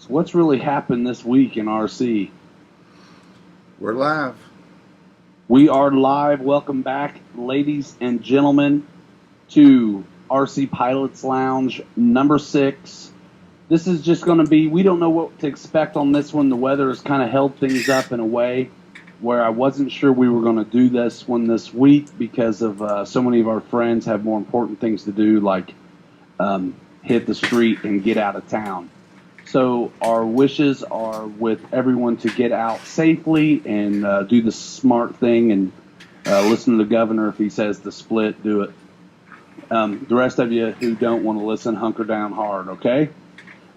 So what's really happened this week in RC? We're live. We are live. Welcome back, ladies and gentlemen, to RC Pilots Lounge number 6. This is just going to be, we don't know what to expect on this one. The weather has kind of held things up in a way where I wasn't sure we were going to do this one this week because of so many of our friends have more important things to do, like hit the street and get out of town. So our wishes are with everyone to get out safely and do the smart thing and listen to the governor. If he says to split, do it. The rest of you who don't want to listen, hunker down hard, okay?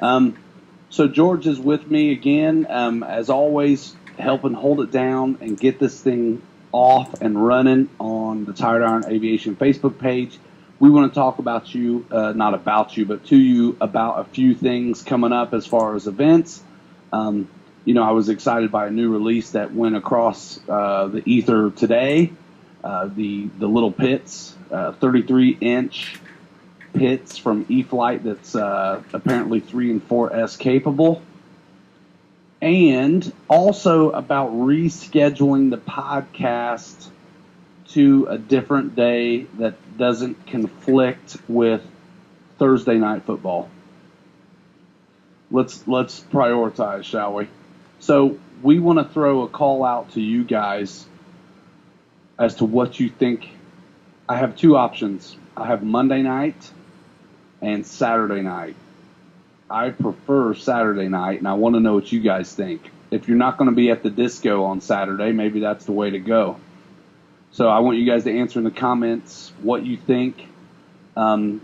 So George is with me again, as always, helping hold it down and get this thing off and running on the Tired Iron Aviation Facebook page. We want to talk about you, not about you, but to you about a few things coming up as far as events. I was excited by a new release that went across the ether today. The little pits, 33-inch pits from e-flite that's apparently 3 and 4S capable. And also about rescheduling the podcast to a different day that doesn't conflict with Thursday night football. Let's prioritize, shall we? So we want to throw a call out to you guys as to what you think. I have two options. I have Monday night and Saturday night. I prefer Saturday night, and I want to know what you guys think. If you're not going to be at the disco on Saturday, maybe that's the way to go. So I want you guys to answer in the comments what you think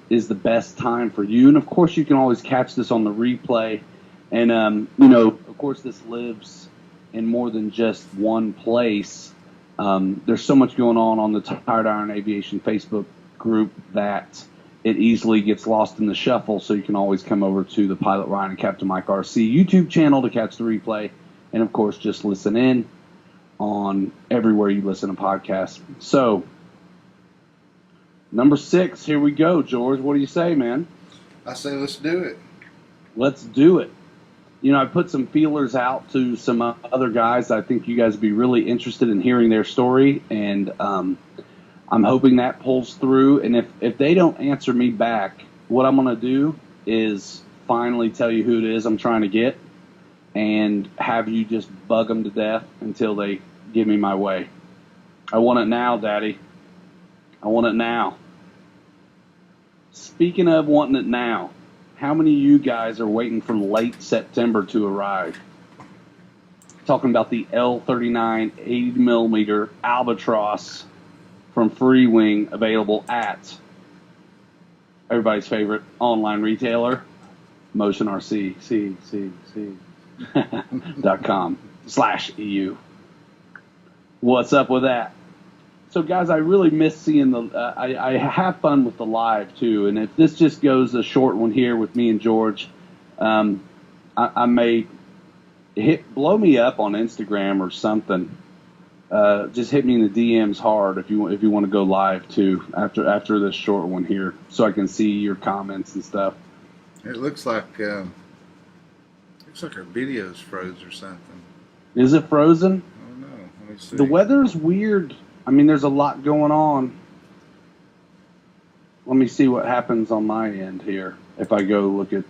is the best time for you. And, of course, you can always catch this on the replay. And, of course, this lives in more than just one place. There's so much going on the Tired Iron Aviation Facebook group that it easily gets lost in the shuffle. So you can always come over to the Pilot Ryan and Captain Mike RC YouTube channel to catch the replay. And, of course, just listen in on everywhere you listen to podcasts. So, number 6, here we go, George. What do you say, man? I say let's do it. Let's do it. I put some feelers out to some other guys. I think you guys would be really interested in hearing their story, and I'm hoping that pulls through. And if they don't answer me back, what I'm going to do is finally tell you who it is I'm trying to get, and have you just bug them to death until they give me my way. I want it now, Daddy. I want it now. Speaking of wanting it now, how many of you guys are waiting for late September to arrive? Talking about the L39 80mm Albatross from Free Wing, available at everybody's favorite online retailer, Motion RC. .com/EU. What's up with that? So, guys, I really miss seeing I have fun with the live too, and if this just goes a short one here with me and George, I may blow me up on Instagram or something. Just hit me in the DMs hard if you want to go live too after this short one here, so I can see your comments and stuff. It looks like our video's froze or something. Is it frozen? I don't know. Let me see. The weather's weird. I mean, there's a lot going on. Let me see what happens on my end here. If I go look at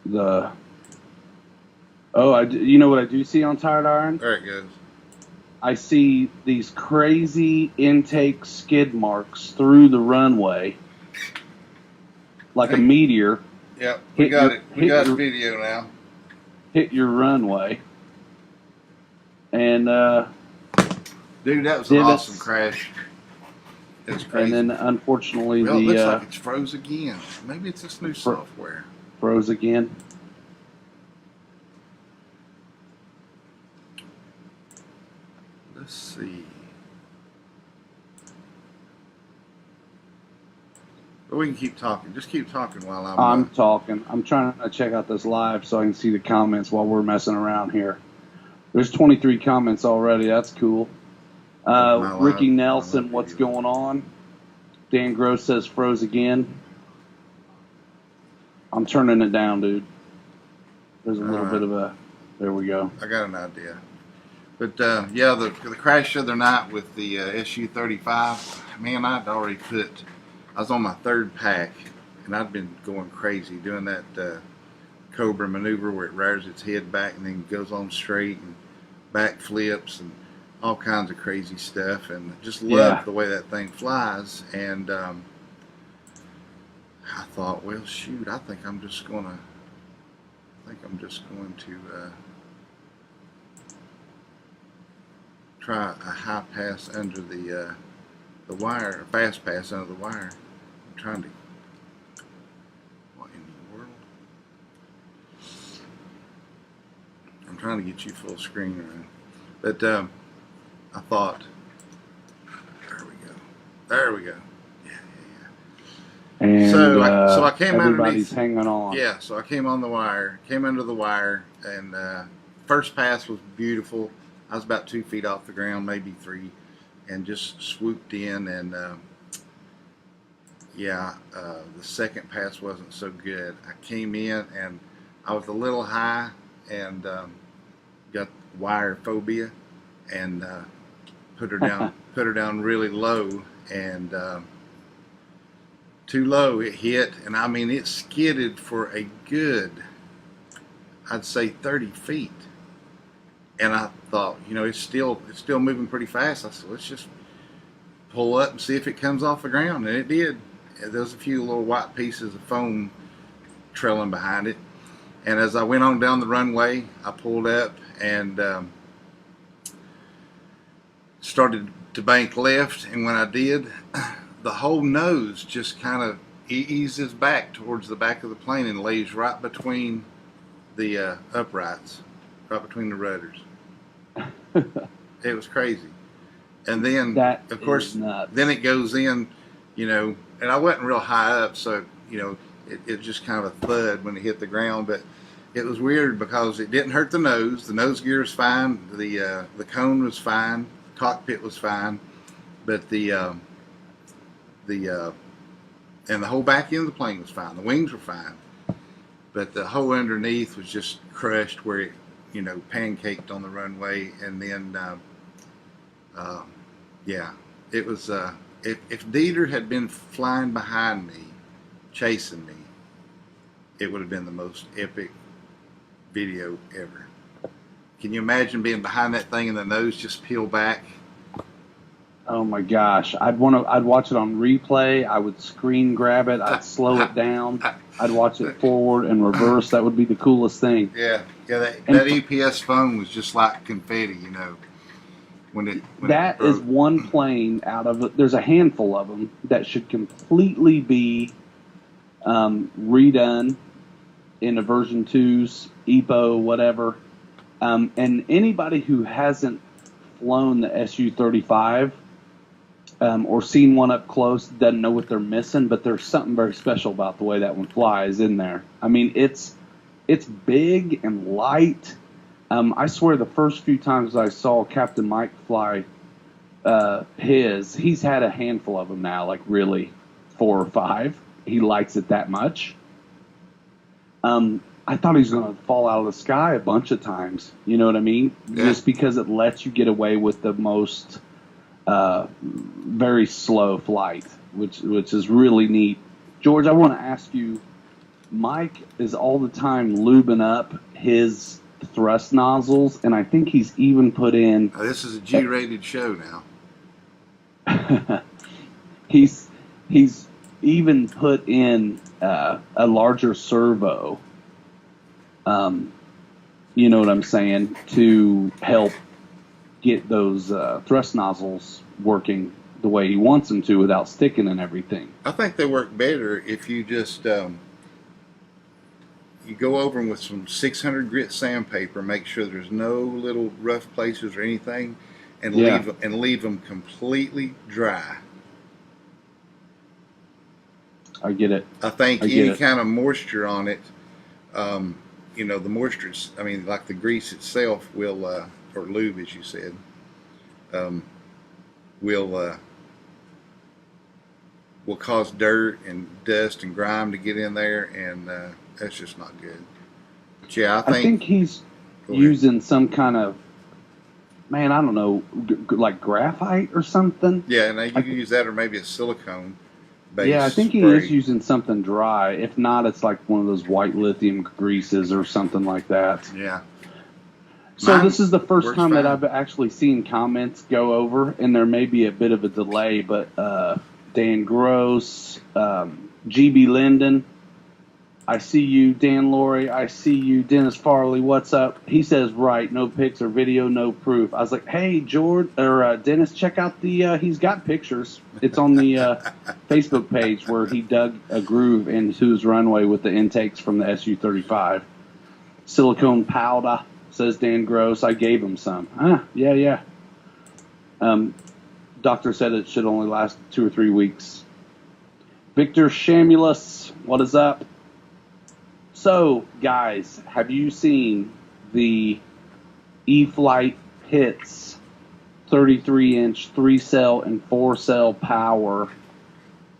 the... you know what I do see on Tired Iron? There it goes. I see these crazy intake skid marks through the runway. Like a meteor. Yep, we got it. We got a video now. Hit your runway. And, dude, that was an awesome crash. It's crazy. And then, unfortunately, it looks like it's froze again. Maybe it's this new software. Froze again. Let's see. But we can keep talking. Just keep talking while I'm talking. I'm trying to check out this live so I can see the comments while we're messing around here. There's 23 comments already. That's cool. Ricky Nelson, what's going on? Dan Gross says froze again. I'm turning it down, dude. There's a little bit of a. There we go. I got an idea. But yeah, the crash the other night with the SU-35, man, I was on my third pack, and I'd been going crazy doing that Cobra maneuver where it rears its head back and then goes on straight and back flips and all kinds of crazy stuff, and just love the way that thing flies. And I thought, well, shoot, I think I'm just going to try a high pass under the wire, a fast pass under the wire. I'm trying to. What in the world? I'm trying to get you full screen around, but I thought, there we go. And so I came everybody's underneath. hanging on. Yeah, so I came on the wire, came under the wire, and first pass was beautiful. I was about 2 feet off the ground, maybe 3, and just swooped in. And the second pass wasn't so good. I came in and I was a little high and got wire phobia, and put her down really low, and too low. It hit, and I mean it skidded for a good, I'd say 30 feet. And I thought, it's still moving pretty fast. I said, let's just pull up and see if it comes off the ground, and it did. There was a few little white pieces of foam trailing behind it. And as I went on down the runway, I pulled up and started to bank left. And when I did, the whole nose just kind of eases back towards the back of the plane and lays right between the uprights, right between the rudders. It was crazy. And then, of course, then it goes in, and I wasn't real high up, so, it just kind of a thud when it hit the ground. But it was weird because it didn't hurt the nose. The nose gear was fine. The cone was fine. The cockpit was fine. But and the whole back end of the plane was fine. The wings were fine. But the whole underneath was just crushed where it, pancaked on the runway. And then, it was, if Dieter had been flying behind me, chasing me, it would have been the most epic video ever. Can you imagine being behind that thing and the nose just peel back? Oh my gosh. I'd watch it on replay. I would screen grab it. I'd slow it down. I'd watch it forward and reverse. That would be the coolest thing. Yeah. That EPS foam was just like confetti, That is one plane out of, there's a handful of them that should completely be redone in a version 2's, EPO, whatever. And anybody who hasn't flown the SU-35 or seen one up close doesn't know what they're missing, but there's something very special about the way that one flies in there. I mean, it's big and light. I swear the first few times I saw Captain Mike fly he's had a handful of them now, like really 4 or 5. He likes it that much. I thought he was going to fall out of the sky a bunch of times. You know what I mean? Yeah. Just because it lets you get away with the most very slow flight, which is really neat. George, I want to ask you, Mike is all the time lubing up his thrust nozzles, and I think he's even put in... this is a G-rated show now. He's even put in a larger servo, you know what I'm saying, to help get those thrust nozzles working the way he wants them to without sticking and everything. I think they work better if you just you go over them with some 600 grit sandpaper, make sure there's no little rough places or anything, and leave them completely dry. I get it. I think any kind of moisture on it, the moisture, like the grease itself will, or lube as you said, will cause dirt and dust and grime to get in there, and that's just not good. But yeah, I think he's using some kind of, man, I don't know, like graphite or something. Yeah, and you can use that or maybe a silicone base. Yeah, I think spray. he is using something dry. If not, it's like one of those white lithium greases or something like that. Yeah. So this is the first time fine. that I've actually seen comments go over, and there may be a bit of a delay, but Dan Gross, GB Linden, I see you. Dan Laurie, I see you. Dennis Farley, what's up? He says, right, no pics or video, no proof. I was like, hey, Dennis, check out the, he's got pictures. It's on the Facebook page where he dug a groove into his runway with the intakes from the Su-35. Silicone powder, says Dan Gross. I gave him some. Yeah. Doctor said it should only last 2 or 3 weeks. Victor Shamulus, what is up? So, guys, have you seen the e-flite Pitts 33-inch 3-cell and 4-cell power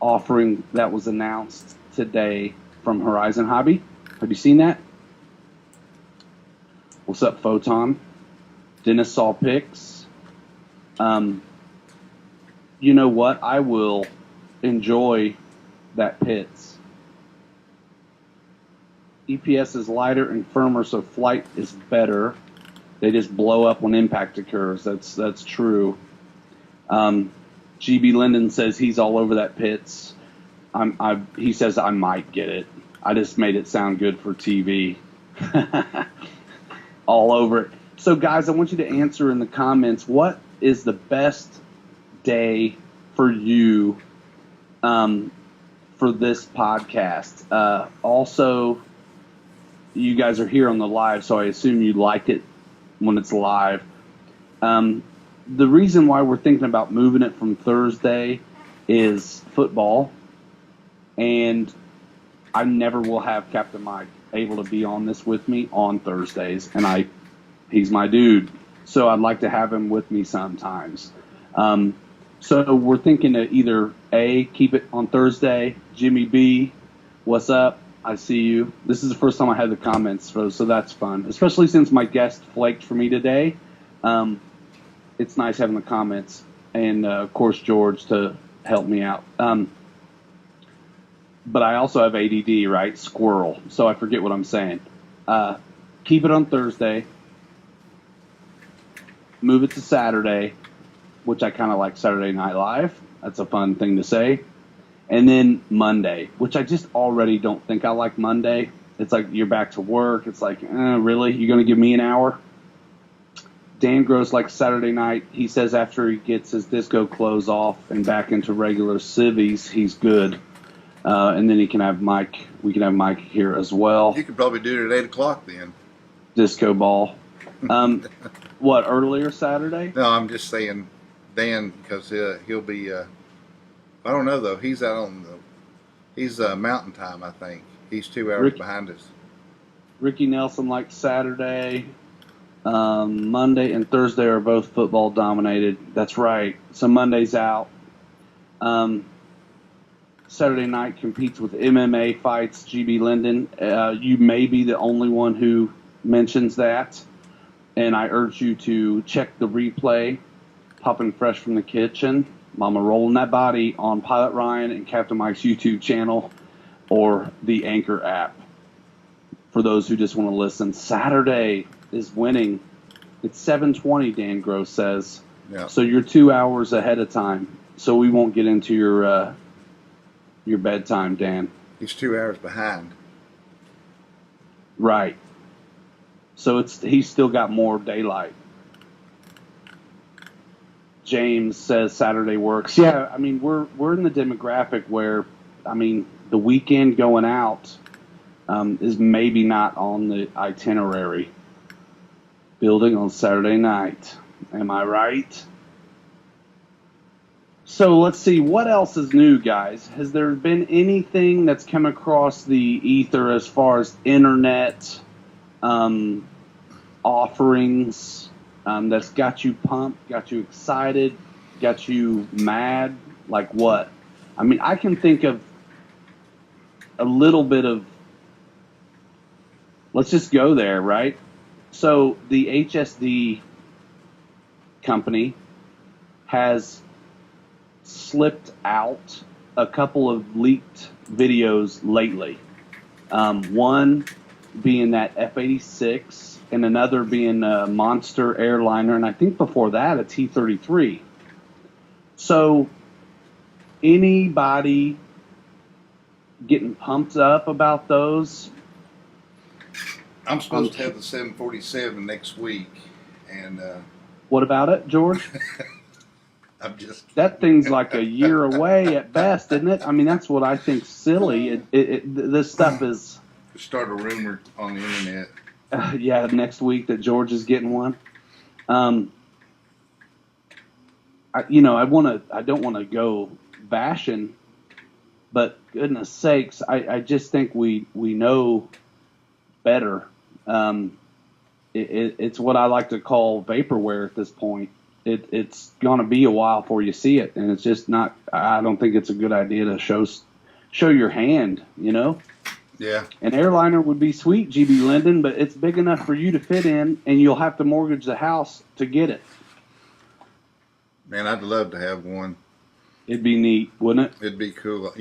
offering that was announced today from Horizon Hobby? Have you seen that? What's up, Photon? Dennis saw pics. You know what? I will enjoy that Pitts. EPS is lighter and firmer, so flight is better. They just blow up when impact occurs. That's true. GB Linden says he's all over that Pitts. He says I might get it. I just made it sound good for TV. All over it. So, guys, I want you to answer in the comments, what is the best day for you for this podcast? Also, you guys are here on the live, so I assume you like it when it's live. The reason why we're thinking about moving it from Thursday is football, and I never will have Captain Mike able to be on this with me on Thursdays, and he's my dude, so I'd like to have him with me sometimes. So we're thinking to either A, keep it on Thursday. Jimmy B, what's up? I see you. This is the first time I had the comments, so that's fun, especially since my guest flaked for me today. It's nice having the comments, and of course George to help me out. But I also have ADD, right? Squirrel. So I forget what I'm saying. Keep it on Thursday. Move it to Saturday, which I kind of like Saturday Night Live. That's a fun thing to say. And then Monday, which I just already don't think I like Monday. It's like you're back to work. It's like, really? You're going to give me an hour? Dan Gross likes Saturday night. He says after he gets his disco clothes off and back into regular civvies, he's good. And then we can have Mike here as well. You could probably do it at 8 o'clock then. Disco ball. What, earlier Saturday? No, I'm just saying Dan, because he'll be, I don't know though, he's mountain time, I think. He's 2 hours behind us. Ricky Nelson likes Saturday. Monday and Thursday are both football dominated. That's right. So Monday's out. Saturday night competes with MMA fights. GB Linden, you may be the only one who mentions that, and I urge you to check the replay. Popping fresh from the kitchen, Mama rolling that body on Pilot Ryan and Captain Mike's YouTube channel or the Anchor app. For those who just want to listen, Saturday is winning. It's 7:20. Dan Gross says. Yeah. So you're 2 hours ahead of time. So we won't get into your bedtime, Dan. He's 2 hours behind. Right. So he's still got more daylight. James says Saturday works. Yeah, I mean we're in the demographic where, I mean, the weekend going out is maybe not on the itinerary. Building on Saturday night. Am I right? So let's see, what else is new, guys? Has there been anything that's come across the ether as far as internet offerings that's got you pumped, got you excited, got you mad? Like what? I mean, I can think of a little bit of let's just go there, right? So the HSD company has slipped out a couple of leaked videos lately. One being that F-86 and another being a monster airliner, and I think before that a T-33. So anybody getting pumped up about those? I'm supposed to have the 747 next week, and What about it, George? I'm just That thing's like a year away at best, isn't it? I mean, that's what I think's silly. This stuff is. start a rumor on the internet. Yeah, next week that George is getting one. I don't want to go bashing, but goodness sakes, I just think we know better. It's what I like to call vaporware at this point. It's gonna be a while before you see it, and it's just not. I don't think it's a good idea to show your hand. Yeah. An airliner would be sweet, GB Linden, but it's big enough for you to fit in, and you'll have to mortgage the house to get it. Man, I'd love to have one. It'd be neat, wouldn't it? It'd be cool.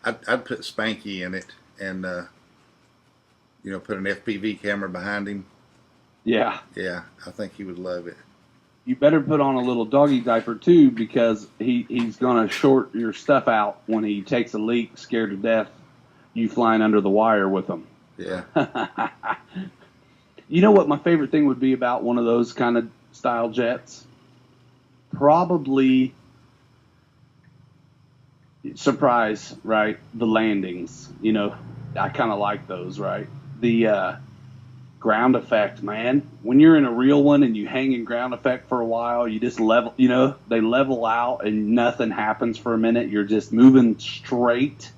I'd put Spanky in it and, put an FPV camera behind him. Yeah. Yeah, I think he would love it. You better put on a little doggy diaper, too, because he's going to short your stuff out when he takes a leak, scared to death, you flying under the wire with him. Yeah. You know what my favorite thing would be about one of those kind of style jets? Probably, surprise, right? The landings. I kind of like those, right? The ground effect, man. When you're in a real one and you hang in ground effect for a while, you just level, they level out and nothing happens for a minute. You're just moving straight.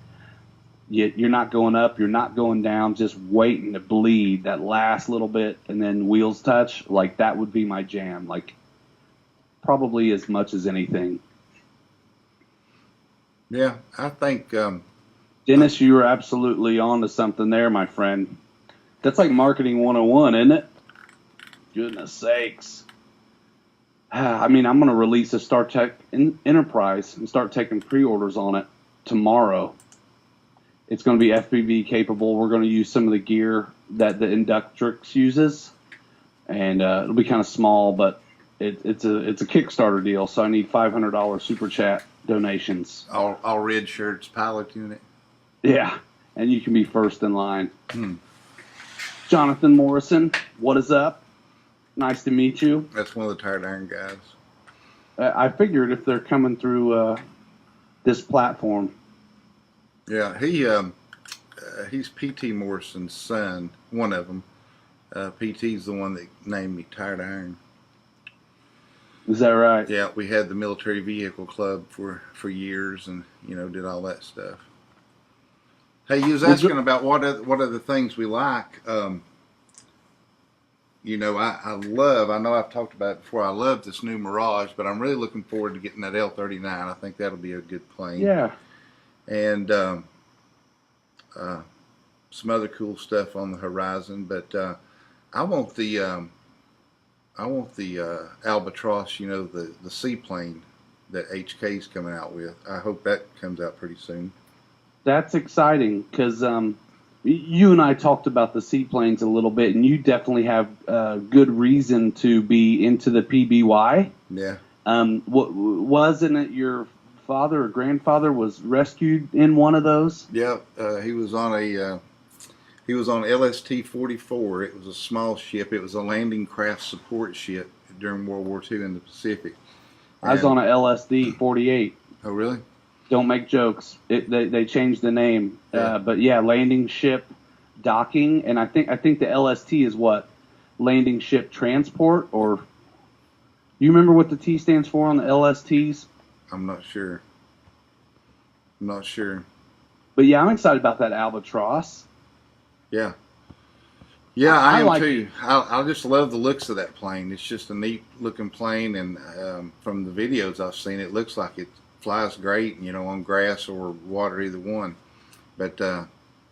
You're not going up, you're not going down, just waiting to bleed that last little bit and then wheels touch. Like, that would be my jam. Like, probably as much as anything. Yeah, I think. Dennis, you were absolutely on to something there, my friend. That's like marketing 101, isn't it? Goodness sakes. I mean, I'm going to release a Star Trek Enterprise and start taking pre-orders on it tomorrow. It's going to be FPV capable. We're going to use some of the gear that the Inductrix uses, and it'll be kind of small, but it's a Kickstarter deal. So I need $500 super chat donations. All red shirts, pilot unit. Yeah, and you can be first in line. Jonathan Morrison, what is up? Nice to meet you. That's one of the Tired Iron guys. I figured if they're coming through this platform. Yeah, he's PT Morrison's son, one of them. PT's the one that named me Tired Iron. Is that right? Yeah, we had the military vehicle club for years, and did all that stuff. Hey, you was asking about what are the things we like. I know I've talked about it before. I love this new Mirage, but I'm really looking forward to getting that L-39. I think that'll be a good plane. Yeah. And some other cool stuff on the horizon, but I want the Albatross, the seaplane that HK's coming out with. I hope that comes out pretty soon. That's exciting because you and I talked about the seaplanes a little bit, and you definitely have good reason to be into the PBY. Yeah. Wasn't it your father or grandfather was rescued in one of those? Yeah, he was on LST-44. It was a small ship. It was a landing craft support ship during World War II in the Pacific. I was on a LSD-48. Oh, really? Don't make jokes. They changed the name, Yeah. But yeah, landing ship docking, and I think the LST is what, landing ship transport, or you remember what the T stands for on the LSTs? I'm not sure. But yeah, I'm excited about that Albatross. Yeah. Yeah, I am like too. I just love the looks of that plane. It's just a neat looking plane, and from the videos I've seen, it looks like it flies great, on grass or water, either one. But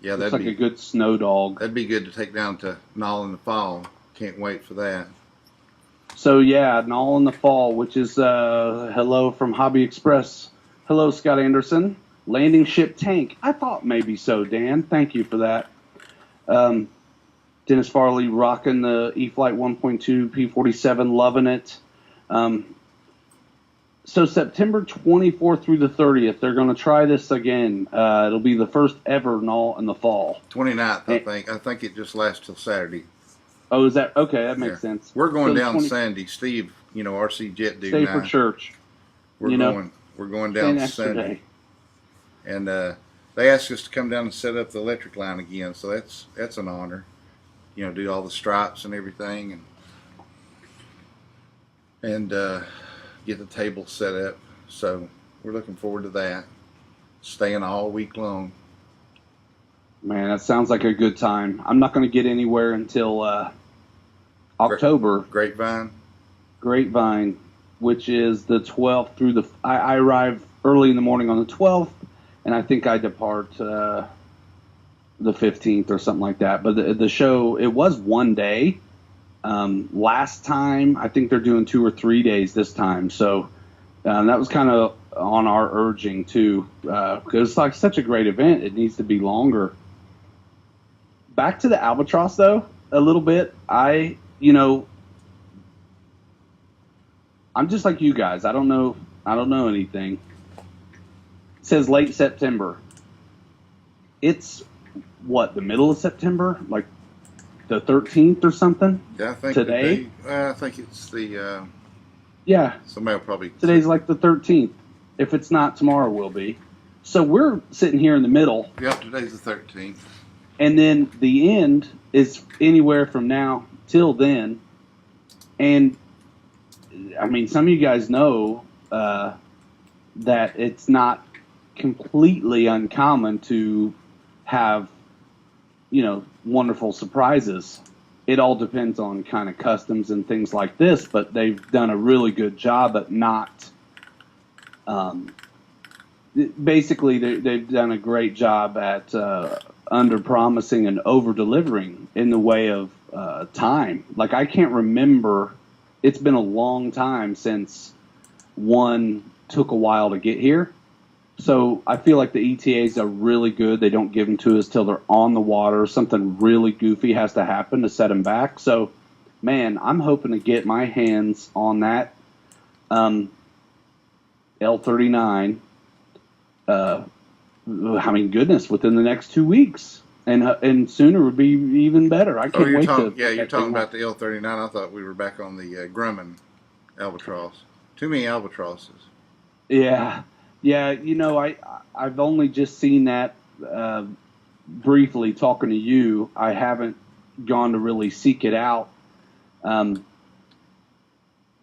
Yeah, Looks like a good snow dog. That'd be good to take down to Knoll in the fall. Can't wait for that. So yeah, Knoll in the fall, which is hello from Hobby Express. Hello, Scott Anderson. Landing ship tank. I thought maybe so, Dan. Thank you for that. Dennis Farley rocking the e-flite 1.2 P47, loving it. So September 24th through the 30th, they're going to try this again. It'll be the first ever Knoll in the fall. 29th, I think. I think it just lasts till Saturday. Oh, is that okay? That makes sense. We're going down Sunday. Steve, RC Jet Dude. Stay for church. We're going down Sunday. And they asked us to come down and set up the electric line again, so that's an honor. Do all the stripes and everything, and get the table set up. So we're looking forward to that. Staying all week long. Man, that sounds like a good time. I'm not going to get anywhere until October. Grapevine, which is the 12th through the. I arrive early in the morning on the 12th, and I think I depart the 15th or something like that. But the show, it was one day. Last time, I think they're doing 2 or 3 days this time. So that was kind of on our urging too, because it's like such a great event. It needs to be longer. Back to the Albatross though, a little bit. I'm just like you guys. I don't know anything. It says late September. It's what, the middle of September? Like the 13th or something? Yeah, I think today. I think it's the. Yeah. Somebody will probably. Today's like the 13th. If it's not, tomorrow will be. So we're sitting here in the middle. Yep, today's the 13th. And then the end is anywhere from now till then. And I mean, some of you guys know that it's not completely uncommon to have, wonderful surprises. It all depends on kind of customs and things like this, but they've done a really good job at not. Basically, they've done a great job at under promising and over delivering in the way of time. Like, I can't remember. It's been a long time since one took a while to get here. So I feel like the ETAs are really good. They don't give them to us till they're on the water. Something really goofy has to happen to set them back. So, man, I'm hoping to get my hands on that L39. Goodness, within the next 2 weeks. And sooner would be even better. I can't wait to. Yeah, you're talking about the L39. I thought we were back on the Grumman albatross. Too many albatrosses. Yeah. Yeah, I've only just seen that briefly talking to you. I haven't gone to really seek it out.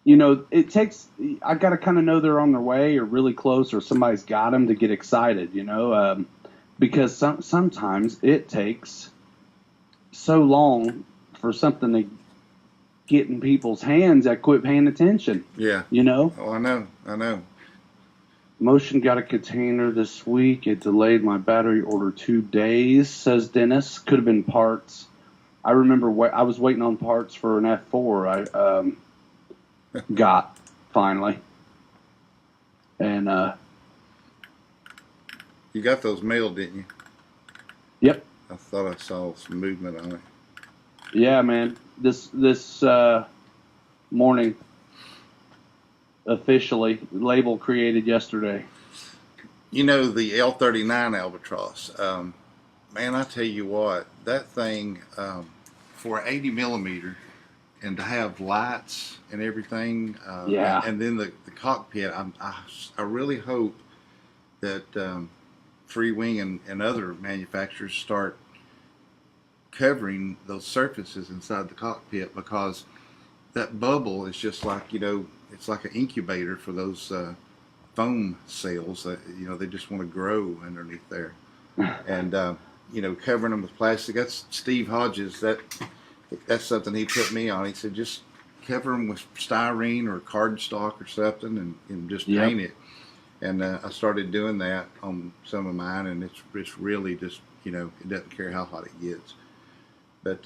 It takes, I got to kind of know they're on their way or really close or somebody's got them to get excited, because sometimes it takes so long for something to get in people's hands that quit paying attention. Yeah. Oh, I know. Motion got a container this week. It delayed my battery order 2 days, says Dennis. Could have been parts. I remember I was waiting on parts for an F4 I got finally. And you got those mailed, didn't you? Yep. I thought I saw some movement on it. Yeah, man. This morning, officially, label created yesterday. The L39 albatross. Man, I tell you what, that thing for 80 millimeter, and to have lights and everything, and then the cockpit. I really hope that Free Wing and other manufacturers start covering those surfaces inside the cockpit, because that bubble is just like, it's like an incubator for those foam cells that, they just want to grow underneath there. And, covering them with plastic. That's Steve Hodges. That's something he put me on. He said, just cover them with styrene or cardstock or something and just paint it. And I started doing that on some of mine, and it's really just, it doesn't care how hot it gets. But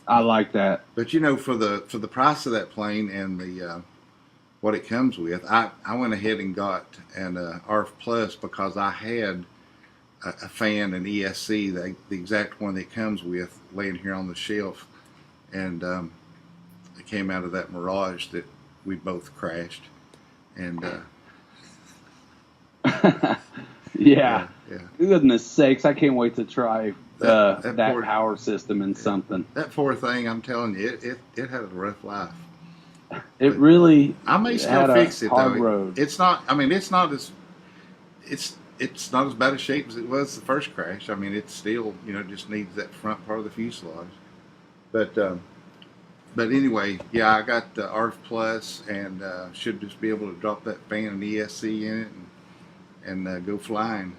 I like that. But for the price of that plane and the what it comes with, I went ahead and got an ARF Plus because I had a fan, an ESC, the exact one that it comes with, laying here on the shelf, and it came out of that Mirage that we both crashed, and yeah. Yeah. Goodness sakes, I can't wait to try that poor power system in something. That poor thing, I'm telling you, it had a rough life. It really. I may still fix it hard though. road. It's not. I mean, it's not as bad a shape as it was the first crash. I mean, it's still just needs that front part of the fuselage. But anyway, yeah, I got the ARF Plus and should just be able to drop that fan and ESC in it and go flying.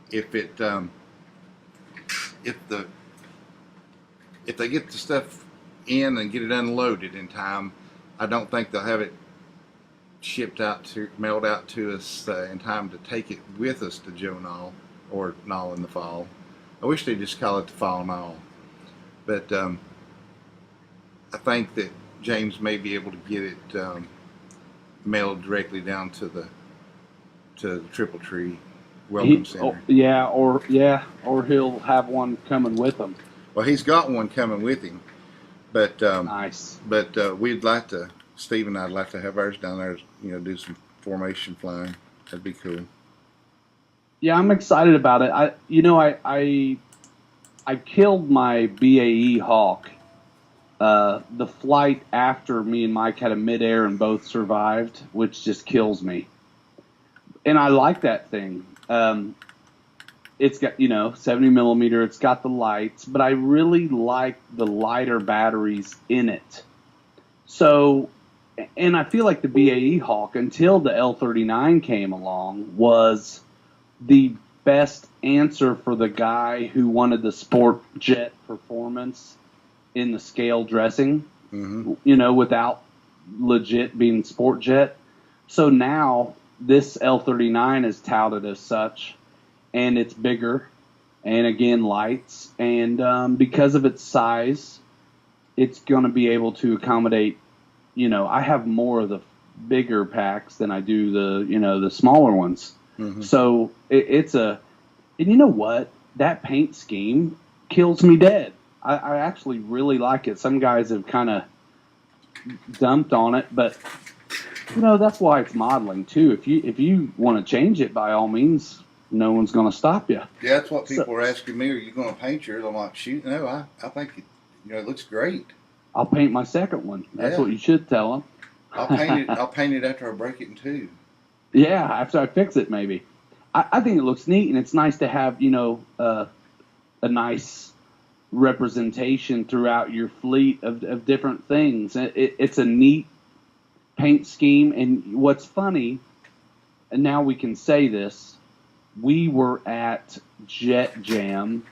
If they get the stuff in and get it unloaded in time, I don't think they'll have it mailed out to us in time to take it with us to Joe Knoll or Knoll in the fall. I wish they'd just call it the Fall Knoll. But I think that James may be able to get it mailed directly down to the Triple Tree Welcome Center. Or he'll have one coming with him. Well, he's got one coming with him, but nice. But Steve and I'd like to have ours down there. Do some formation flying. That'd be cool. Yeah, I'm excited about it. I killed my BAE Hawk. The flight after me and Mike had a midair and both survived, which just kills me. And I like that thing. It's got 70 millimeter. It's got the lights, but I really like the lighter batteries in it. So, and I feel like the BAE Hawk, until the L-39 came along, was the best answer for the guy who wanted the sport jet performance in the scale dressing, without legit being sport jet. So now this L-39 is touted as such, and it's bigger, and again, lights, and because of its size, it's going to be able to accommodate, I have more of the bigger packs than I do the smaller ones. Mm-hmm. So and you know what? That paint scheme kills me dead. I actually really like it. Some guys have kind of dumped on it, but that's why it's modeling too. If you want to change it, by all means, no one's going to stop you. Yeah, that's what people are asking me. Are you going to paint yours? I'm like, shoot, no. I think it looks great. I'll paint my second one. That's what you should tell them. I'll paint it after I break it in two. Yeah, after I fix it, maybe. I think it looks neat, and it's nice to have a nice representation throughout your fleet of different things. It's a neat paint scheme, and what's funny, and now we can say this, we were at Jet Jam,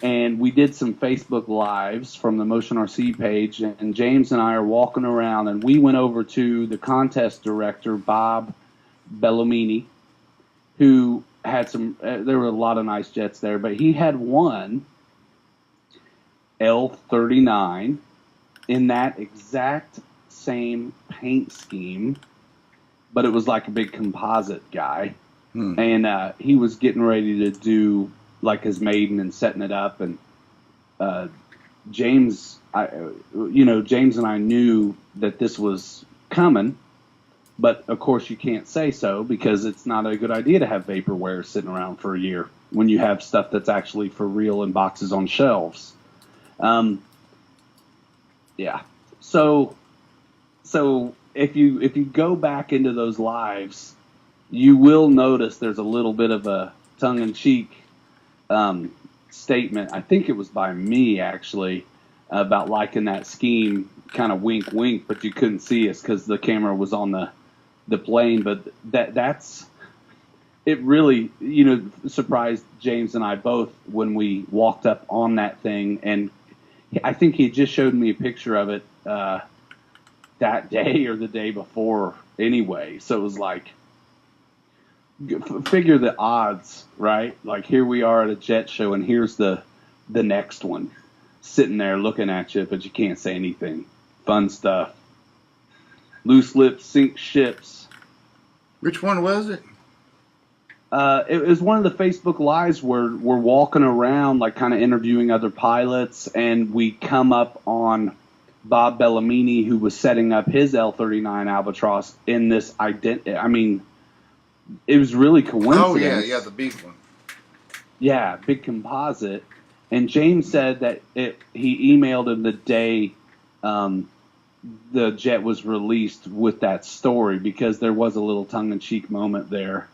and we did some Facebook Lives from the Motion RC page, and James and I are walking around, and we went over to the contest director, Bob Bellomini, who had there were a lot of nice jets there, but he had one L-39 in that exact same paint scheme, but it was like a big composite guy. And he was getting ready to do like his maiden and setting it up, and James and I knew that this was coming, but of course you can't say so because it's not a good idea to have vaporware sitting around for a year when you have stuff that's actually for real in boxes on shelves. Yeah. So if you go back into those lives, you will notice there's a little bit of a tongue-in-cheek statement. I think it was by me, actually, about liking that scheme, kind of wink, wink, but you couldn't see us because the camera was on the plane. But that's it really, surprised James and I both when we walked up on that thing. And I think he just showed me a picture of it that day or the day before anyway. So it was like, figure the odds, right? Like here we are at a jet show, and here's the next one sitting there looking at you, but you can't say anything. Fun stuff. Loose lips sink ships. Which one was it? It was one of the Facebook Lives where we're walking around, like kind of interviewing other pilots, and we come up on Bob Bellamini, who was setting up his L-39 Albatross in this I mean, it was really coincidence. Oh, yeah, the big one. Yeah, big composite. And James said that he emailed him the day the jet was released with that story, because there was a little tongue-in-cheek moment there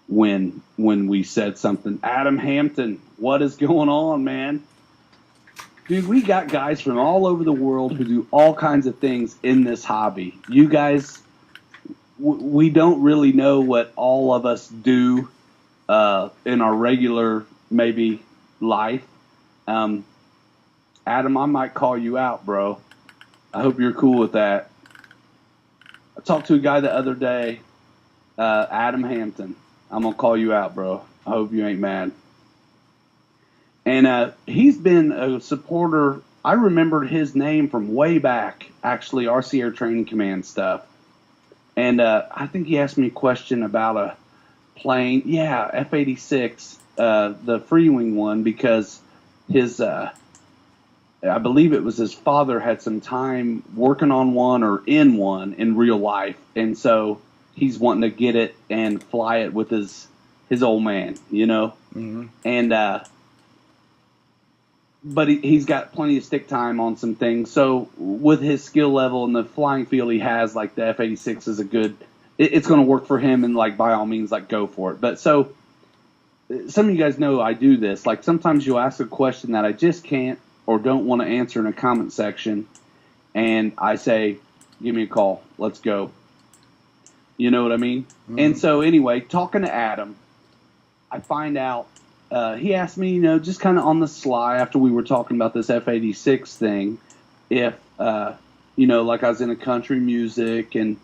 when we said something. Adam Hampton, what is going on, man? Dude, we got guys from all over the world who do all kinds of things in this hobby. You guys, we don't really know what all of us do in our regular, maybe, life. Adam, I might call you out, bro. I hope you're cool with that. I talked to a guy the other day, Adam Hampton. I'm going to call you out, bro. I hope you ain't mad. And he's been a supporter. I remembered his name from way back, actually, RC Air Training Command stuff. And I think he asked me a question about a plane. Yeah, F-86, the free-wing one, because his, I believe it was his father had some time working on one or in one in real life. And so he's wanting to get it and fly it with his old man, you know? Mm-hmm. And, but he's got plenty of stick time on some things. So with his skill level and the flying field he has, like the F-86 is a good, it's going to work for him, and like by all means, like go for it. But so some of you guys know I do this. Like sometimes you'll ask a question that I just can't or don't want to answer in a comment section, and I say, give me a call. Let's go. You know what I mean? Mm-hmm. And so anyway, talking to Adam, I find out, he asked me, you know, just kind of on the sly after we were talking about this F-86 thing, if, you know, like I was into country music, and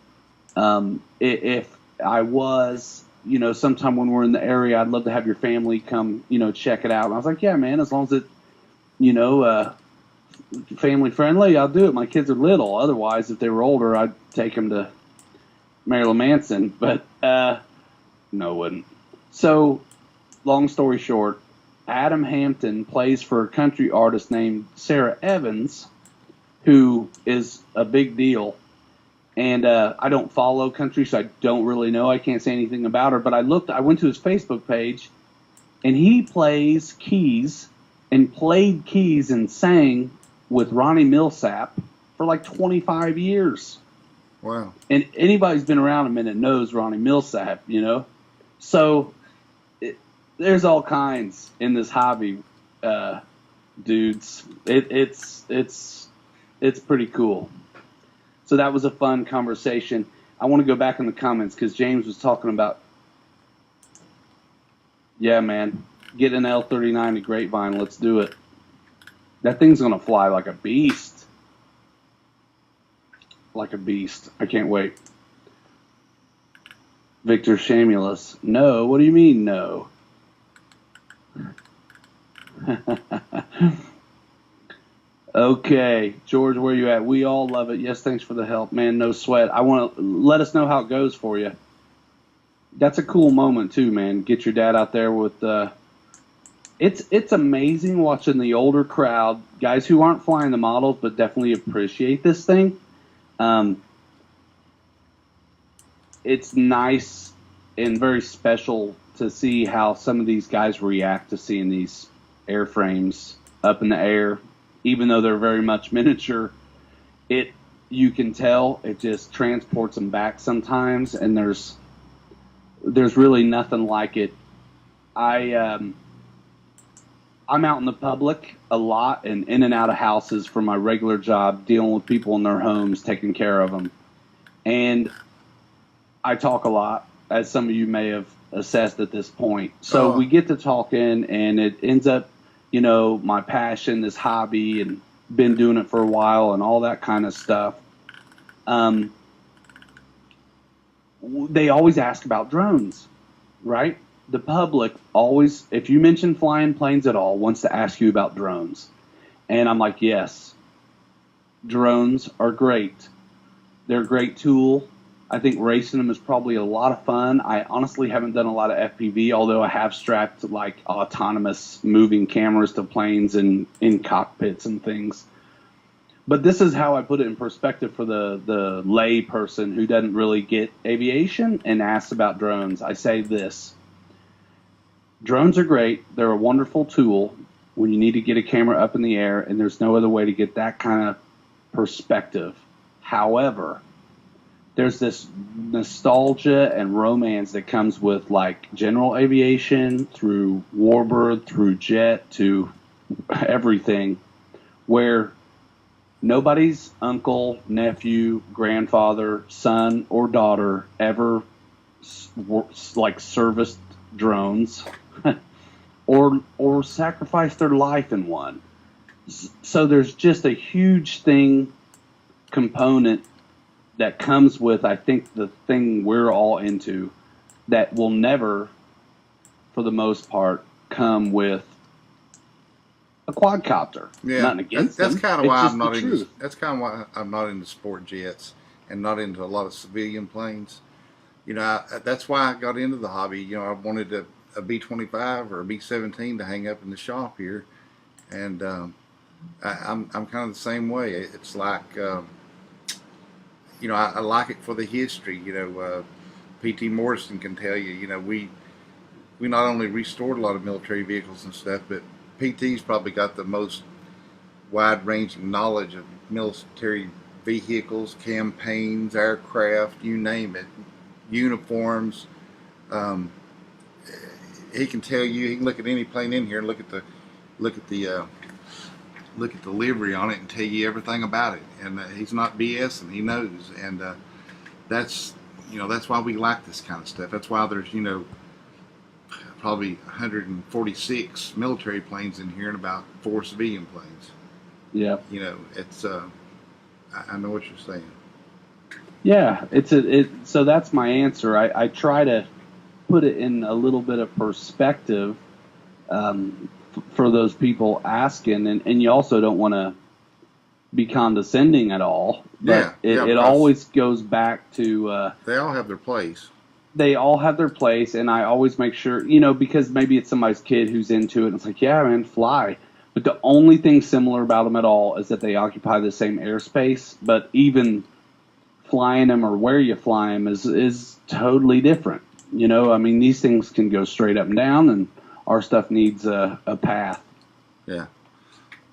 if I was, you know, sometime when we're in the area, I'd love to have your family come, you know, check it out. And I was like, yeah, man, as long as it, you know, family friendly, I'll do it. My kids are little. Otherwise, if they were older, I'd take them to Marilyn Manson. But no, it wouldn't. So long story short, Adam Hampton plays for a country artist named Sarah Evans, who is a big deal. And I don't follow country, so I don't really know. I can't say anything about her. But I went to his Facebook page, and he plays keys and played keys and sang with Ronnie Millsap for like 25 years. Wow. And anybody's been around a minute knows Ronnie Millsap, you know? So there's all kinds in this hobby, dudes. It's pretty cool. So that was a fun conversation. I want to go back in the comments because James was talking about, yeah, man, get an L-39 to Grapevine. Let's do it. That thing's going to fly like a beast. Like a beast. I can't wait. Victor Shamulus. No. What do you mean, no? Okay, George, where you at? We all love it. Yes, thanks for the help, man. No sweat. I want to let us know how it goes for you. That's a cool moment too, man. Get your dad out there with. It's amazing watching the older crowd, guys who aren't flying the models but definitely appreciate this thing. It's nice and very special to see how some of these guys react to seeing these airframes up in the air. Even though they're very much miniature, you can tell it just transports them back sometimes, and there's really nothing like it. I'm out in the public a lot and in and out of houses for my regular job, dealing with people in their homes, taking care of them. And I talk a lot, as some of you may have assessed at this point. So we get to talking, and it ends up, you know, my passion, this hobby, and been doing it for a while and all that kind of stuff. One they always ask about drones, right? The public always, if you mention flying planes at all, wants to ask you about drones. And I'm like, yes, drones are great. They're a great tool. I think racing them is probably a lot of fun. I honestly haven't done a lot of FPV, although I have strapped like autonomous moving cameras to planes and in cockpits and things. But this is how I put it in perspective for the lay person who doesn't really get aviation and asks about drones. I say this. Drones are great. They're a wonderful tool when you need to get a camera up in the air, and there's no other way to get that kind of perspective. However, there's this nostalgia and romance that comes with like general aviation through warbird, through jet, to everything, where nobody's uncle, nephew, grandfather, son, or daughter ever like serviced drones or sacrificed their life in one. So there's just a huge component that comes with, I think, the thing we're all into that will never, for the most part, come with a quadcopter. Yeah, nothing against that's them. kind of why It's I'm just not the into. truth. That's kind of why I'm not into sport jets and not into a lot of civilian planes. You know, that's why I got into the hobby. You know, I wanted a B-25 or a B-17 to hang up in the shop here, and I'm kind of the same way. It's like you know, I like it for the history. You know, P.T. Morrison can tell you. You know, we not only restored a lot of military vehicles and stuff, but PT's probably got the most wide-ranging knowledge of military vehicles, campaigns, aircraft, you name it, uniforms. Um, he can tell you. He can look at any plane in here and look at the livery on it and tell you everything about it. And he's not BSing. He knows. And that's that's why we like this kind of stuff. That's why there's probably 146 military planes in here and about 4 civilian planes. Yeah. You know, it's I know what you're saying. Yeah, so that's my answer. I try to put it in a little bit of perspective for those people asking, and you also don't want to be condescending at all. But it always goes back to they all have their place. They all have their place, and I always make sure, because maybe it's somebody's kid who's into it, and it's like, yeah, man, fly. But the only thing similar about them at all is that they occupy the same airspace, but even flying them or where you fly them is totally different. I mean, these things can go straight up and down, and our stuff needs a path. Yeah,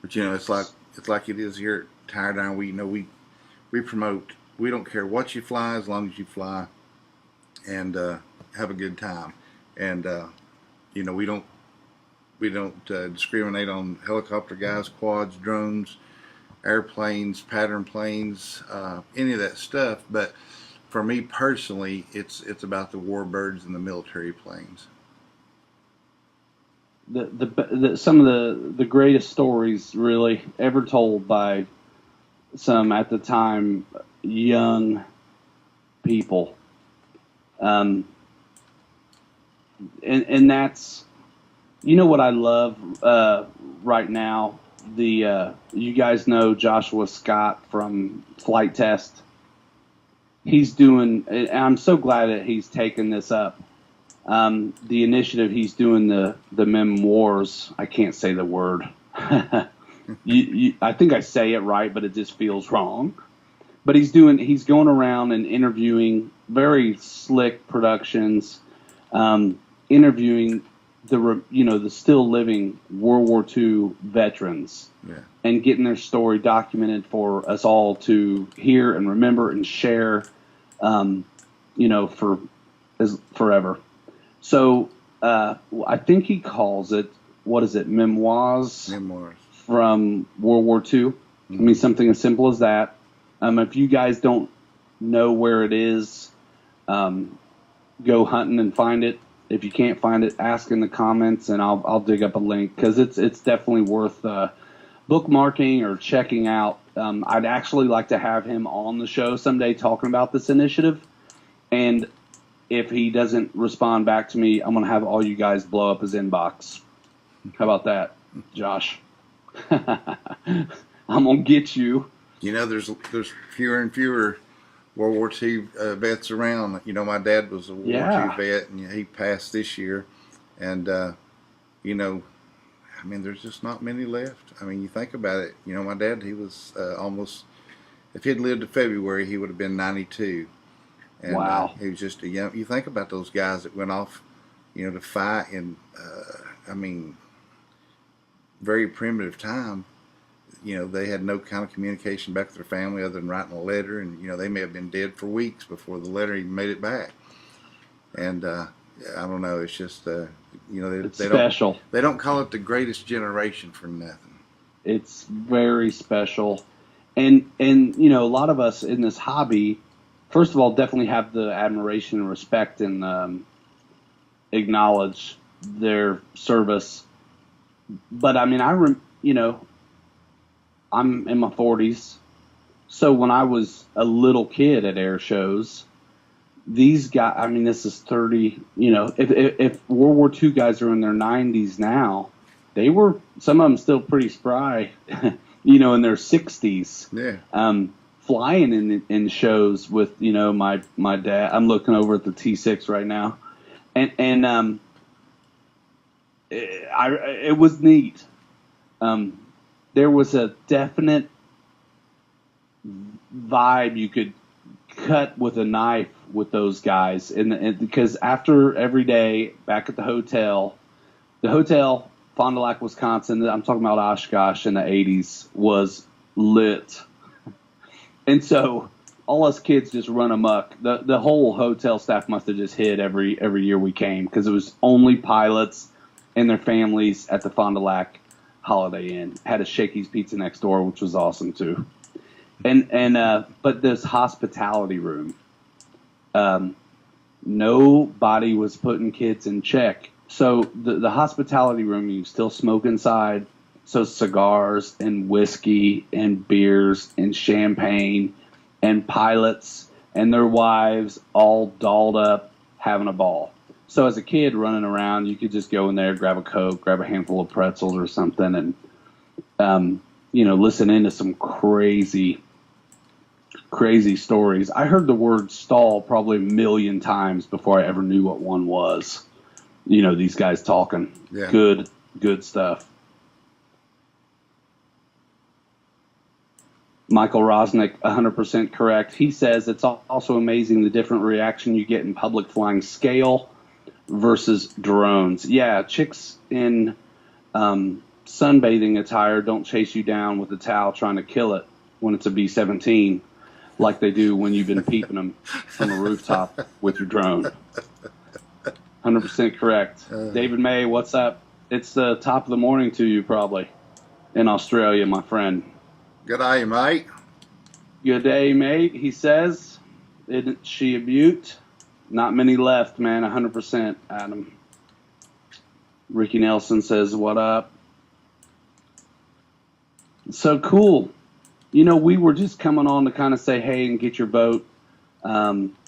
but it's like it is here at Tire Down. We promote. We don't care what you fly as long as you fly and have a good time. And we don't discriminate on helicopter guys, quads, drones, airplanes, pattern planes, any of that stuff. But for me personally, it's about the warbirds and the military planes. Some of the greatest stories really ever told by some at the time young people, and that's what I love right now. You guys know Joshua Scott from Flight Test. He's doing, and I'm so glad that he's taken this up. The initiative he's doing, the memoirs. I can't say the word. I think I say it right, but it just feels wrong. But he's going around and interviewing very slick productions, interviewing the still living World War II veterans, and getting their story documented for us all to hear and remember and share, forever. So I think he calls it, what is it, memoirs? Memoirs from World War II. Mm-hmm. I mean, something as simple as that. If you guys don't know where it is, go hunting and find it. If you can't find it, ask in the comments, and I'll dig up a link, because it's definitely worth bookmarking or checking out. I'd actually like to have him on the show someday talking about this initiative. And if he doesn't respond back to me, I'm going to have all you guys blow up his inbox. How about that, Josh? I'm going to get you. You know, there's fewer and fewer World War II vets around. You know, my dad was a World War II vet, and he passed this year. And, you know, I mean, there's just not many left. I mean, you think about it. You know, my dad, he was almost, if he'd lived to February, he would have been 92. And, wow. He was just a young, you think about those guys that went off, you know, to fight in, I mean, very primitive time. You know, they had no kind of communication back with their family other than writing a letter. And, you know, they may have been dead for weeks before the letter even made it back. And, I don't know. It's just, you know, it's special. They don't call it the greatest generation for nothing. It's very special. And, you know, a lot of us in this hobby, first of all, definitely have the admiration and respect and acknowledge their service. But, I mean, you know, I'm in my 40s. So when I was a little kid at air shows, these guys, I mean, this is 30, you know, if World War II guys are in their 90s now, they were, some of them still pretty spry, you know, in their 60s. Yeah. Flying in shows with, you know, my dad. I'm looking over at the T6 right now. And it was neat. There was a definite vibe you could cut with a knife with those guys, and because after every day back at the hotel, Fond du Lac, Wisconsin, I'm talking about Oshkosh in the 80s, was lit, and so all us kids just run amok. The whole hotel staff must have just hid every year we came, because it was only pilots and their families at the Fond du Lac Holiday Inn. Had a Shakey's Pizza next door, which was awesome too. And but this hospitality room, nobody was putting kids in check. So the hospitality room, you still smoke inside. So cigars and whiskey and beers and champagne and pilots and their wives all dolled up having a ball. So as a kid running around, you could just go in there, grab a Coke, grab a handful of pretzels or something, and you know, listen into some crazy stories. I heard the word stall probably a million times before I ever knew what one was. You know, these guys talking. Yeah. Good stuff. Michael Rosnick, 100% correct. He says it's also amazing the different reaction you get in public flying scale versus drones. Yeah, chicks in sunbathing attire don't chase you down with a towel trying to kill it when it's a B-17 like they do when you've been peeping them from a rooftop with your drone. 100% correct. David May, what's up? It's the top of the morning to you probably in Australia, my friend. Good day, mate. Good day, mate, he says. Isn't she a beaut? Not many left, man. 100%, Adam. Ricky Nelson says, what up? So cool. You know, we were just coming on to kind of say hey and get your vote.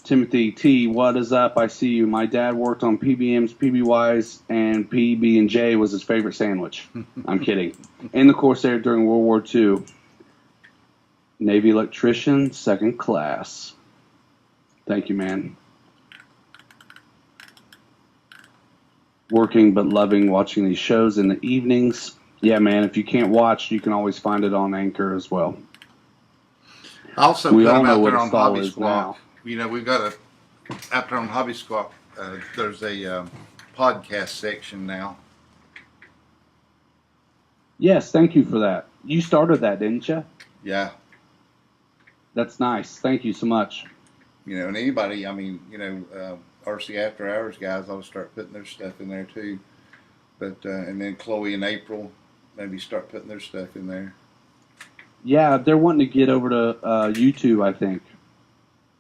Timothy T, what is up? I see you. My dad worked on PBMs, PBYs, and PB&J was his favorite sandwich. I'm kidding. In the Corsair during World War II. Navy electrician, second class. Thank you, man. Working but loving watching these shows in the evenings. Yeah, man, if you can't watch, you can always find it on Anchor as well. Also, we put all them know out what there a on stall Hobby is Squawk. now. You know, we've got out there on Hobby Squawk, there's a podcast section now. Yes, thank you for that. You started that, didn't you? Yeah. That's nice. Thank you so much. You know, and anybody, I mean, you know, RC After Hours guys ought to start putting their stuff in there too. But, and then Chloe and April maybe start putting their stuff in there. Yeah, they're wanting to get over to YouTube, I think.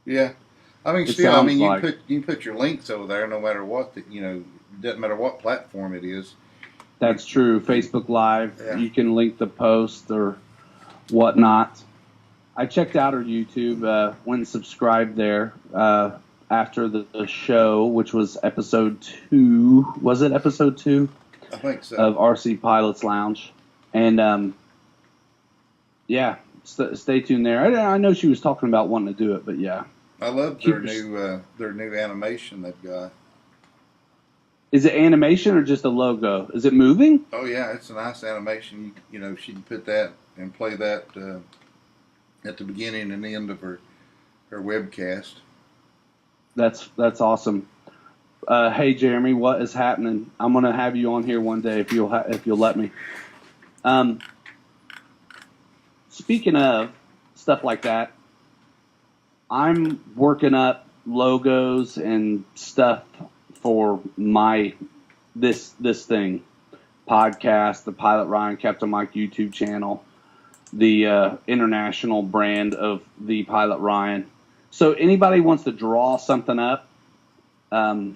Yeah. I mean, It still, I mean, sounds like. you can put your links over there no matter what, you know, doesn't matter what platform it is. That's true. Facebook Live, Yeah. You can link the post or whatnot. I checked out her YouTube, went and subscribed there. after the show, which was episode 2. Was it episode 2 I think so. of RC Pilots Lounge? And yeah, stay tuned there. I know she was talking about wanting to do it, but yeah. I love their new animation they've got. Is it animation or just a logo? Is it moving? Oh yeah, it's a nice animation. You know, she can put that and play that at the beginning and end of her webcast. That's awesome. Hey Jeremy, what is happening? I'm gonna have you on here one day if you'll let me. Speaking of stuff like that, I'm working up logos and stuff for this thing, podcast, the Pilot Ryan Captain Mike YouTube channel, the international brand of the Pilot Ryan. So anybody wants to draw something up, who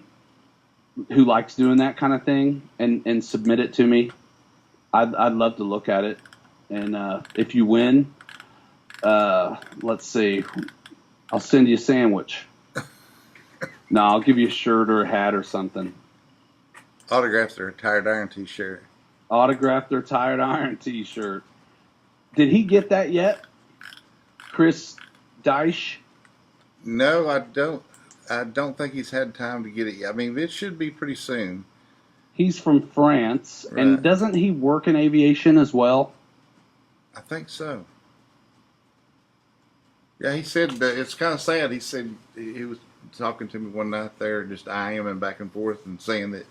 likes doing that kind of thing and submit it to me, I'd love to look at it. And if you win, let's see, I'll send you a sandwich. No, I'll give you a shirt or a hat or something. Autograph their Tired Iron t-shirt. Autograph their Tired Iron t-shirt. Did he get that yet? Chris Deich? No, I don't. I don't think he's had time to get it yet. I mean, it should be pretty soon. He's from France, right. And doesn't he work in aviation as well? I think so. Yeah, he said it's kind of sad. He said he was talking to me one night there, just IMing back and forth and saying that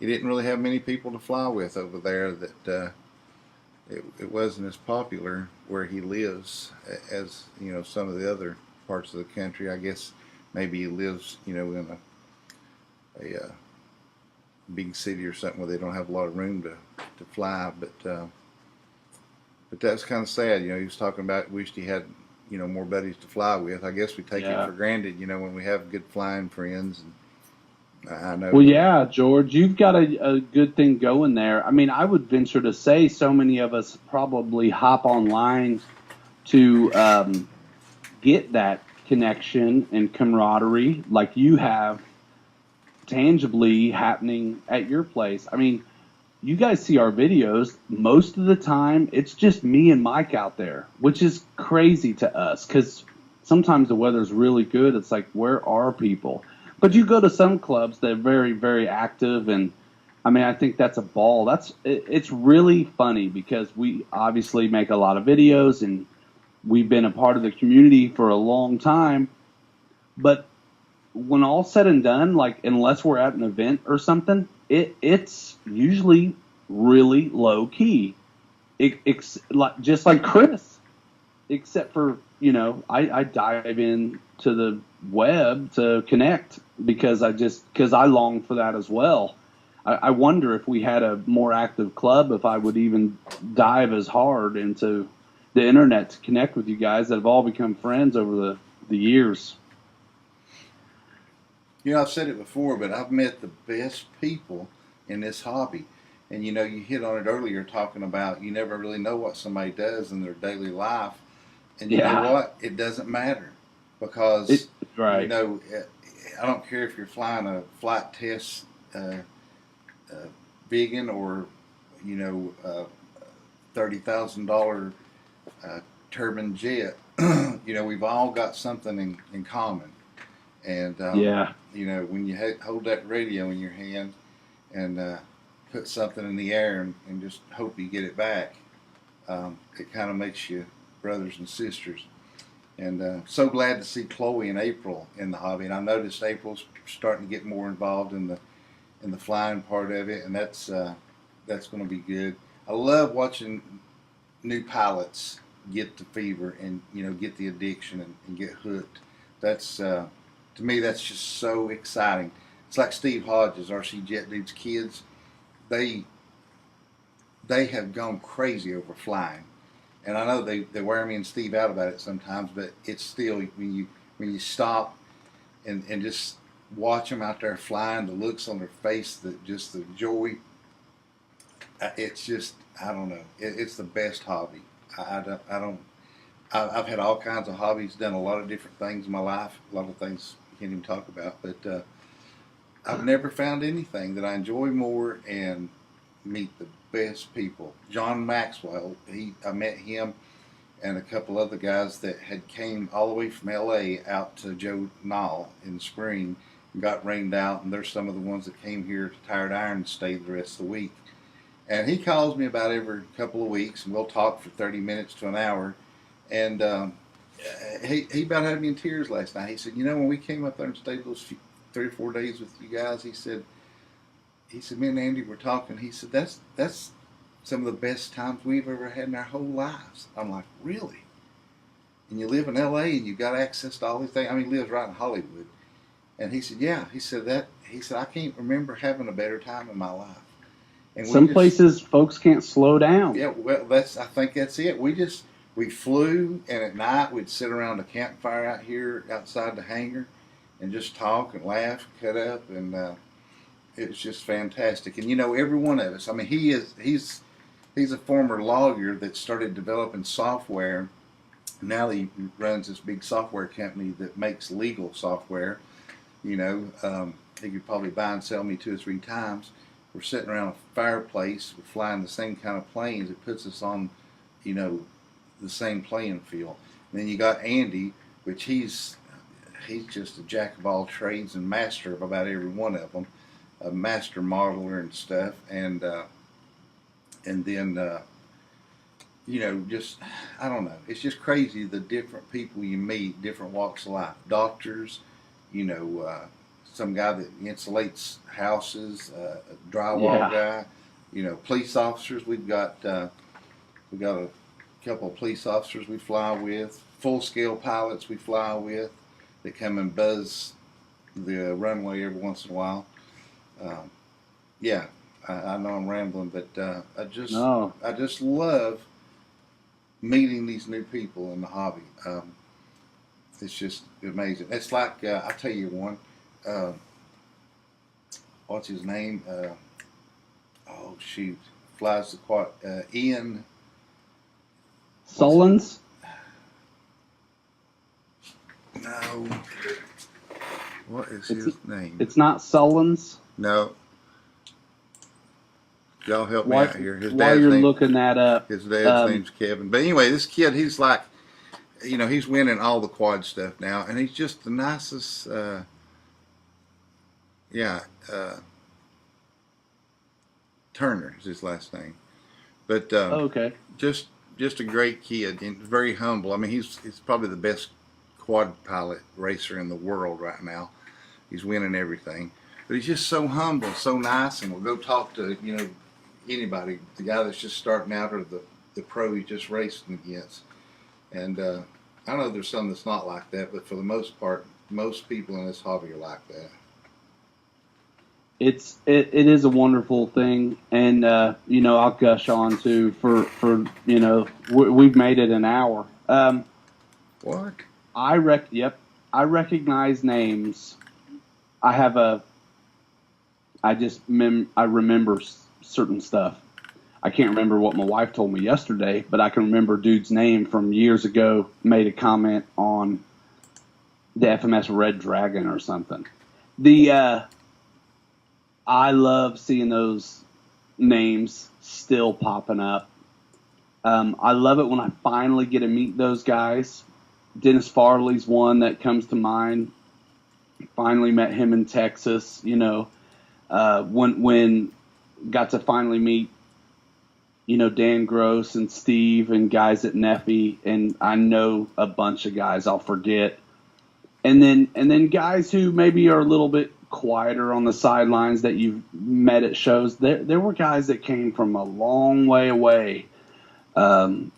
he didn't really have many people to fly with over there, that it wasn't as popular where he lives as, you know, some of the other parts of the country. I guess maybe he lives, you know, in a big city or something where they don't have a lot of room to fly, but that's kind of sad. You know, he was talking about wished he had, you know, more buddies to fly with. I guess we take it for granted, you know, when we have good flying friends. And I know. Well, yeah, George, you've got a good thing going there. I mean, I would venture to say so many of us probably hop online to get that connection and camaraderie like you have tangibly happening at your place. I mean, you guys see our videos. Most of the time, it's just me and Mike out there, which is crazy to us because sometimes the weather's really good. It's like, where are people? But you go to some clubs that are very, very active, and I mean, I think that's a ball. It's really funny because we obviously make a lot of videos, and we've been a part of the community for a long time. But when all's said and done, like unless we're at an event or something, it's usually really low key. Just like Chris, except for, you know, I dive in to the web to connect because I long for that as well. I wonder if we had a more active club, if I would even dive as hard into the internet to connect with you guys that have all become friends over the years. You know, I've said it before, but I've met the best people in this hobby. And, you know, you hit on it earlier talking about you never really know what somebody does in their daily life. And you know what? It doesn't matter because, right. You know, I don't care if you're flying a flight test vegan or, you know, $30,000 turbine jet. You know, we've all got something in common. And, you know, when you hold that radio in your hand and put something in the air and just hope you get it back, it kind of makes you brothers and sisters. And so glad to see Chloe and April in the hobby. And I noticed April's starting to get more involved in the flying part of it, and that's going to be good. I love watching new pilots get the fever and, you know, get the addiction and get hooked. That's to me, that's just so exciting. It's like Steve Hodges, RC Jet Dude's kids. They have gone crazy over flying, and I know they wear me and Steve out about it sometimes. But it's still when you stop and just watch them out there flying, the looks on their face, the joy. It's just, I don't know. It's the best hobby. I've had all kinds of hobbies, done a lot of different things in my life, a lot of things can't even talk about. But I've never found anything that I enjoy more and meet the best people. John Maxwell, I met him and a couple other guys that had came all the way from L.A. out to Joe Nall in the spring and got rained out, and they're some of the ones that came here to Tired Iron and stayed the rest of the week. And he calls me about every couple of weeks, and we'll talk for 30 minutes to an hour. And he about had me in tears last night. He said, you know, when we came up there and stayed those 3 or 4 days with you guys, he said, me and Andy were talking. He said, that's some of the best times we've ever had in our whole lives. I'm like, really? And you live in L.A. and you've got access to all these things. I mean, he lives right in Hollywood. And he said, yeah. He said, I can't remember having a better time in my life. And some places folks can't slow down. Yeah, well, I think that's it. We flew, and at night we'd sit around a campfire out here outside the hangar and just talk and laugh and cut up, and it was just fantastic. And you know, every one of us. I mean, he's a former lawyer that started developing software. Now he runs this big software company that makes legal software. You know, he could probably buy and sell me 2 or 3 times. We're sitting around a fireplace. We're flying the same kind of planes. It puts us on, you know, the same playing field. And then you got Andy, which he's just a jack of all trades and master of about every one of them, a master modeler and stuff. And then you know, just I don't know. It's just crazy the different people you meet, different walks of life. Doctors, you know. Some guy that insulates houses, a drywall guy, you know, police officers. We've got a couple of police officers we fly with, full-scale pilots we fly with that come and buzz the runway every once in a while. I know I'm rambling, but I just love meeting these new people in the hobby. It's just amazing. It's like I'll tell you one. What's his name? Flies the quad. Ian Sullins? No. What is his name? It's not Sullins. No. Y'all help me out here. While you're looking that up. His dad's name's Kevin. But anyway, this kid, he's like, you know, he's winning all the quad stuff now, and he's just the nicest. Turner is his last name, but okay, just a great kid and very humble. I mean, he's probably the best quad pilot racer in the world right now. He's winning everything, but he's just so humble, so nice, and we'll go talk to, you know, anybody. The guy that's just starting out or the pro he's just racing against, and I know there's some that's not like that, but for the most part, most people in this hobby are like that. It is a wonderful thing, and you know, I'll gush on too for you know, we've made it an hour. What? I recognize names. I remember certain stuff. I can't remember what my wife told me yesterday, but I can remember dude's name from years ago. Made a comment on the FMS Red Dragon or something. I love seeing those names still popping up. I love it when I finally get to meet those guys. Dennis Farley's one that comes to mind. Finally met him in Texas, you know. When got to finally meet, you know, Dan Gross and Steve and guys at Neffy, and I know a bunch of guys I'll forget. And then guys who maybe are a little bit quieter on the sidelines that you've met at shows. There were guys that came from a long way away to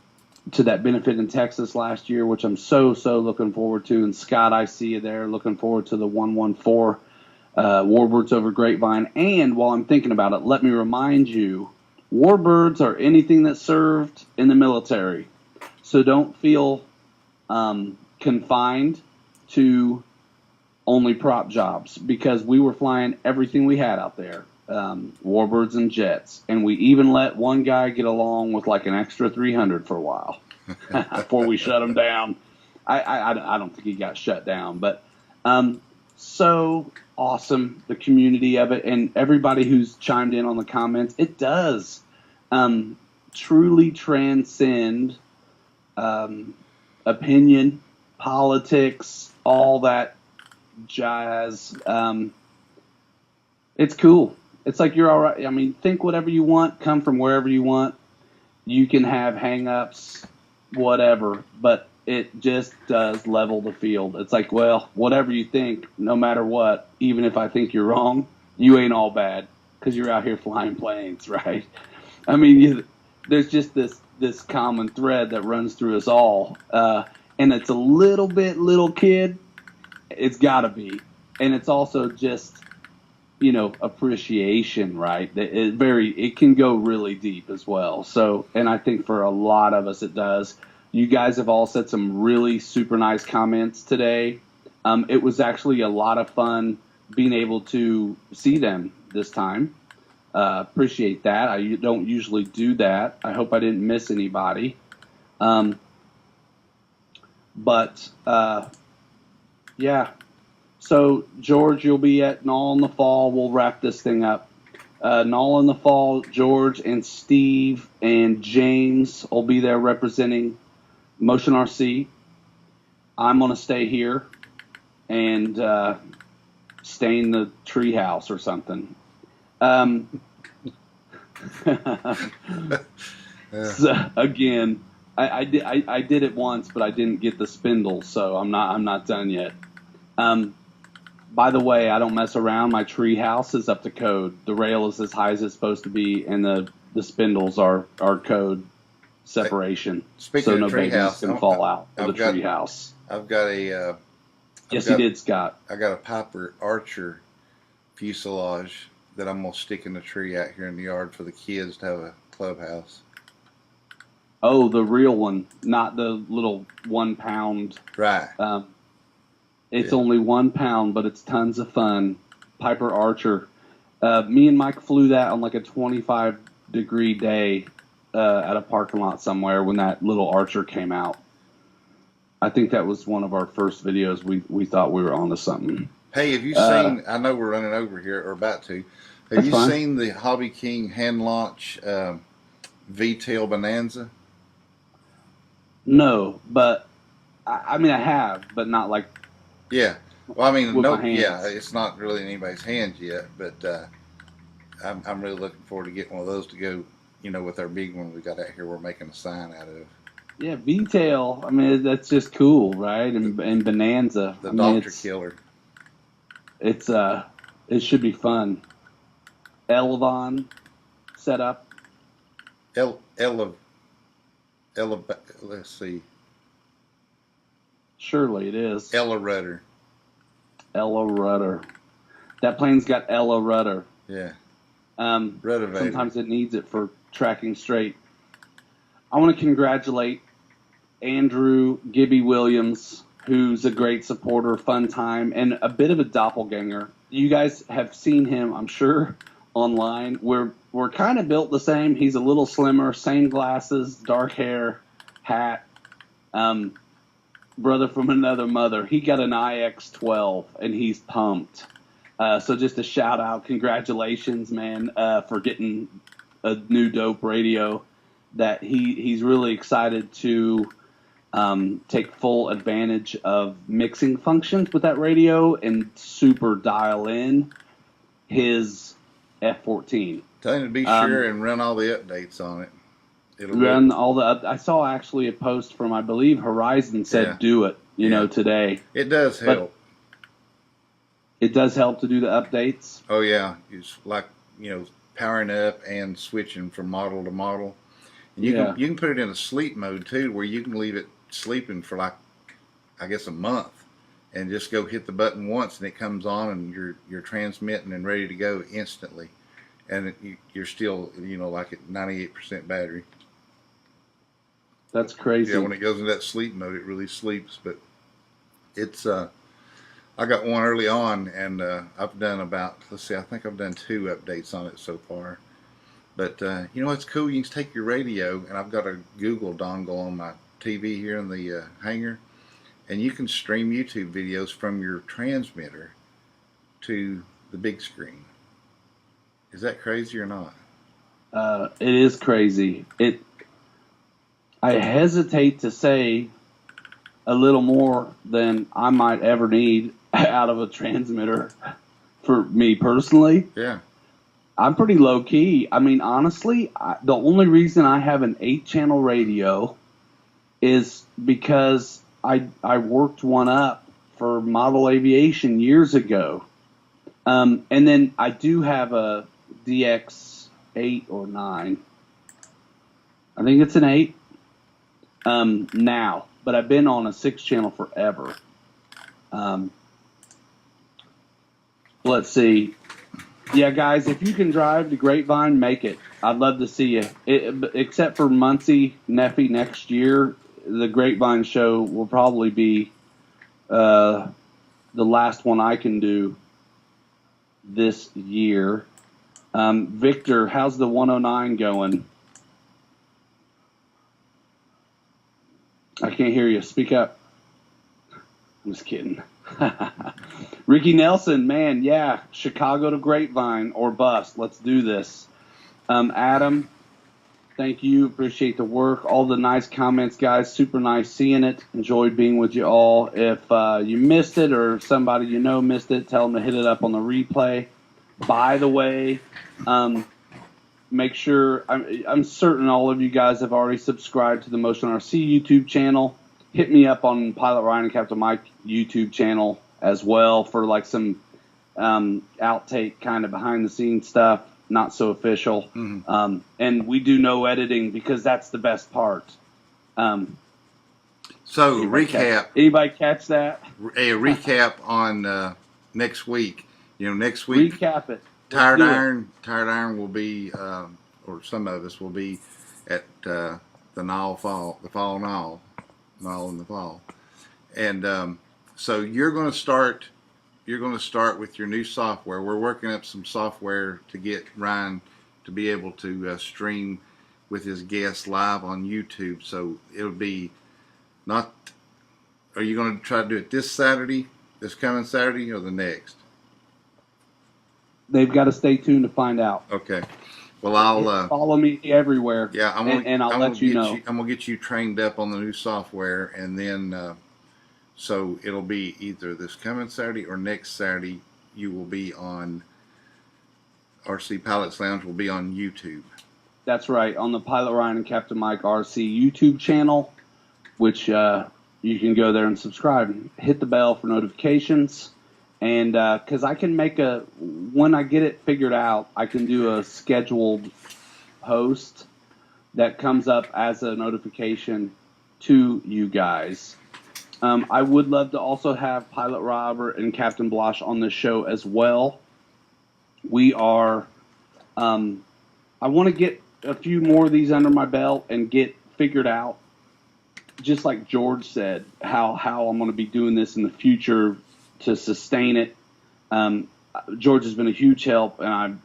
that benefit in Texas last year, which I'm so looking forward to. And Scott, I see you there. Looking forward to the 114 Warbirds over Grapevine. And while I'm thinking about it, let me remind you, Warbirds are anything that served in the military. So don't feel confined to only prop jobs, because we were flying everything we had out there, Warbirds and jets, and we even let one guy get along with like an extra 300 for a while before we shut him down. I don't think he got shut down, but so awesome, the community of it, and everybody who's chimed in on the comments. It does truly transcend opinion, politics, all that jazz. It's cool. It's like you're all right. I mean, think whatever you want, come from wherever you want. You can have hang-ups, whatever, but it just does level the field. It's like, well, whatever you think, no matter what, even if I think you're wrong, you ain't all bad because you're out here flying planes, right? I mean, there's just this common thread that runs through us all, and it's a little bit little kid. It's got to be, and it's also just appreciation, right? It can go really deep as well. So, and I think for a lot of us it does. You guys have all said some really super nice comments today. It was actually a lot of fun being able to see them this time. Appreciate that. I don't usually do that. I hope I didn't miss anybody. Yeah. So, George, you'll be at Null in the fall. We'll wrap this thing up. Null in the fall, George and Steve and James will be there representing Motion RC. I'm going to stay here and stay in the treehouse or something. So, again, I did it once, but I didn't get the spindle, so I'm not done yet. By the way, I don't mess around. My tree house is up to code. The rail is as high as it's supposed to be, and the spindles are code separation. Speaking so of no tree babies house, can fall out of the tree house. I've got a. Yes, he did, Scott. I got a Piper Archer fuselage that I'm gonna stick in the tree out here in the yard for the kids to have a clubhouse. Oh, the real one, not the little 1 pound. Right. It's only 1 pound, but it's tons of fun. Piper Archer. Me and Mike flew that on like a 25-degree day at a parking lot somewhere when that little Archer came out. I think that was one of our first videos. We thought we were onto something. Hey, have you seen? I know we're running over here, or about to. Have you seen the Hobby King hand launch V-tail Bonanza? No, but I mean I have, but not like. Yeah. Well, I mean, no. Yeah, it's not really in anybody's hands yet, but I'm really looking forward to getting one of those to go. With our big one we got out here, we're making a sign out of. Yeah, V-tail. I mean, that's just cool, right? And Bonanza. The Doctor Killer. It's it should be fun. Elevon setup. Let's see. Surely it is. Ella rudder. Ella rudder. That plane's got Ella rudder. Yeah. Rudder. Sometimes it needs it for tracking straight. I want to congratulate Andrew Gibby Williams, who's a great supporter, fun time, and a bit of a doppelganger. You guys have seen him, I'm sure, online. We're kind of built the same. He's a little slimmer, same glasses, dark hair, hat. Brother from another mother. He got an IX-12, and he's pumped. So just a shout out, congratulations, man, for getting a new dope radio. That he's really excited to take full advantage of mixing functions with that radio and super dial in his F-14. Tell him to be sure and run all the updates on it. I saw actually a post from, I believe, Horizon said do it, today. It does help. It does help to do the updates. Oh, yeah. It's like, powering up and switching from model to model. And you can put it in a sleep mode, too, where you can leave it sleeping for like, I guess, a month. And just go hit the button once and it comes on and you're transmitting and ready to go instantly. And you're still, like at 98% battery. That's crazy. Yeah, when it goes into that sleep mode, it really sleeps. But it's, I got one early on, and I've done I think I've done 2 updates on it so far. But, it's cool. You can take your radio, and I've got a Google dongle on my TV here in the hangar, and you can stream YouTube videos from your transmitter to the big screen. Is that crazy or not? It is crazy. I hesitate to say a little more than I might ever need out of a transmitter for me personally. Yeah. I'm pretty low key. I mean, honestly, the only reason I have an 8-channel radio is because I worked one up for Model Aviation years ago. And then I do have a DX8 or 9. I think it's an 8 now, but I've been on a 6-channel forever. Let's see. Yeah, guys, if you can drive the Grapevine, make it. I'd love to see you. Except for Muncie, Neffy next year, the Grapevine show will probably be the last one I can do this year. Victor, how's the 109 going? I can't hear you. Speak up. I'm just kidding. Ricky Nelson, man, yeah, Chicago to Grapevine or bust. Let's do this. Adam, thank you. Appreciate the work. All the nice comments, guys. Super nice seeing it. Enjoyed being with you all. If you missed it or somebody you know missed it, tell them to hit it up on the replay. By the way, make sure, I'm certain all of you guys have already subscribed to the Motion RC YouTube channel. Hit me up on Pilot Ryan and Captain Mike YouTube channel as well for like some outtake kind of behind the scenes stuff, not so official. Mm-hmm. And we do no editing because that's the best part. So anybody catch that? A recap on next week. Next week. Recap it. Tired Iron will be, or some of us will be at the fall in the fall, and so you're going to start with your new software. We're working up some software to get Ryan to be able to stream with his guests live on YouTube. So it'll be not. Are you going to try to do it this coming Saturday, or the next? They've got to stay tuned to find out. Okay. Well, I'll follow me everywhere. Yeah, I'll let you know. I'm gonna get you trained up on the new software, and then so it'll be either this coming Saturday or next Saturday. You will be on RC Pilots Lounge. Will be on YouTube. That's right, on the Pilot Ryan and Captain Mike RC YouTube channel, which you can go there and subscribe. Hit the bell for notifications. And because I can when I get it figured out, I can do a scheduled post that comes up as a notification to you guys. I would love to also have Pilot Robert and Captain Blosh on the show as well. We are, I want to get a few more of these under my belt and get figured out, just like George said, how I'm going to be doing this in the future to sustain it. George has been a huge help, and I'm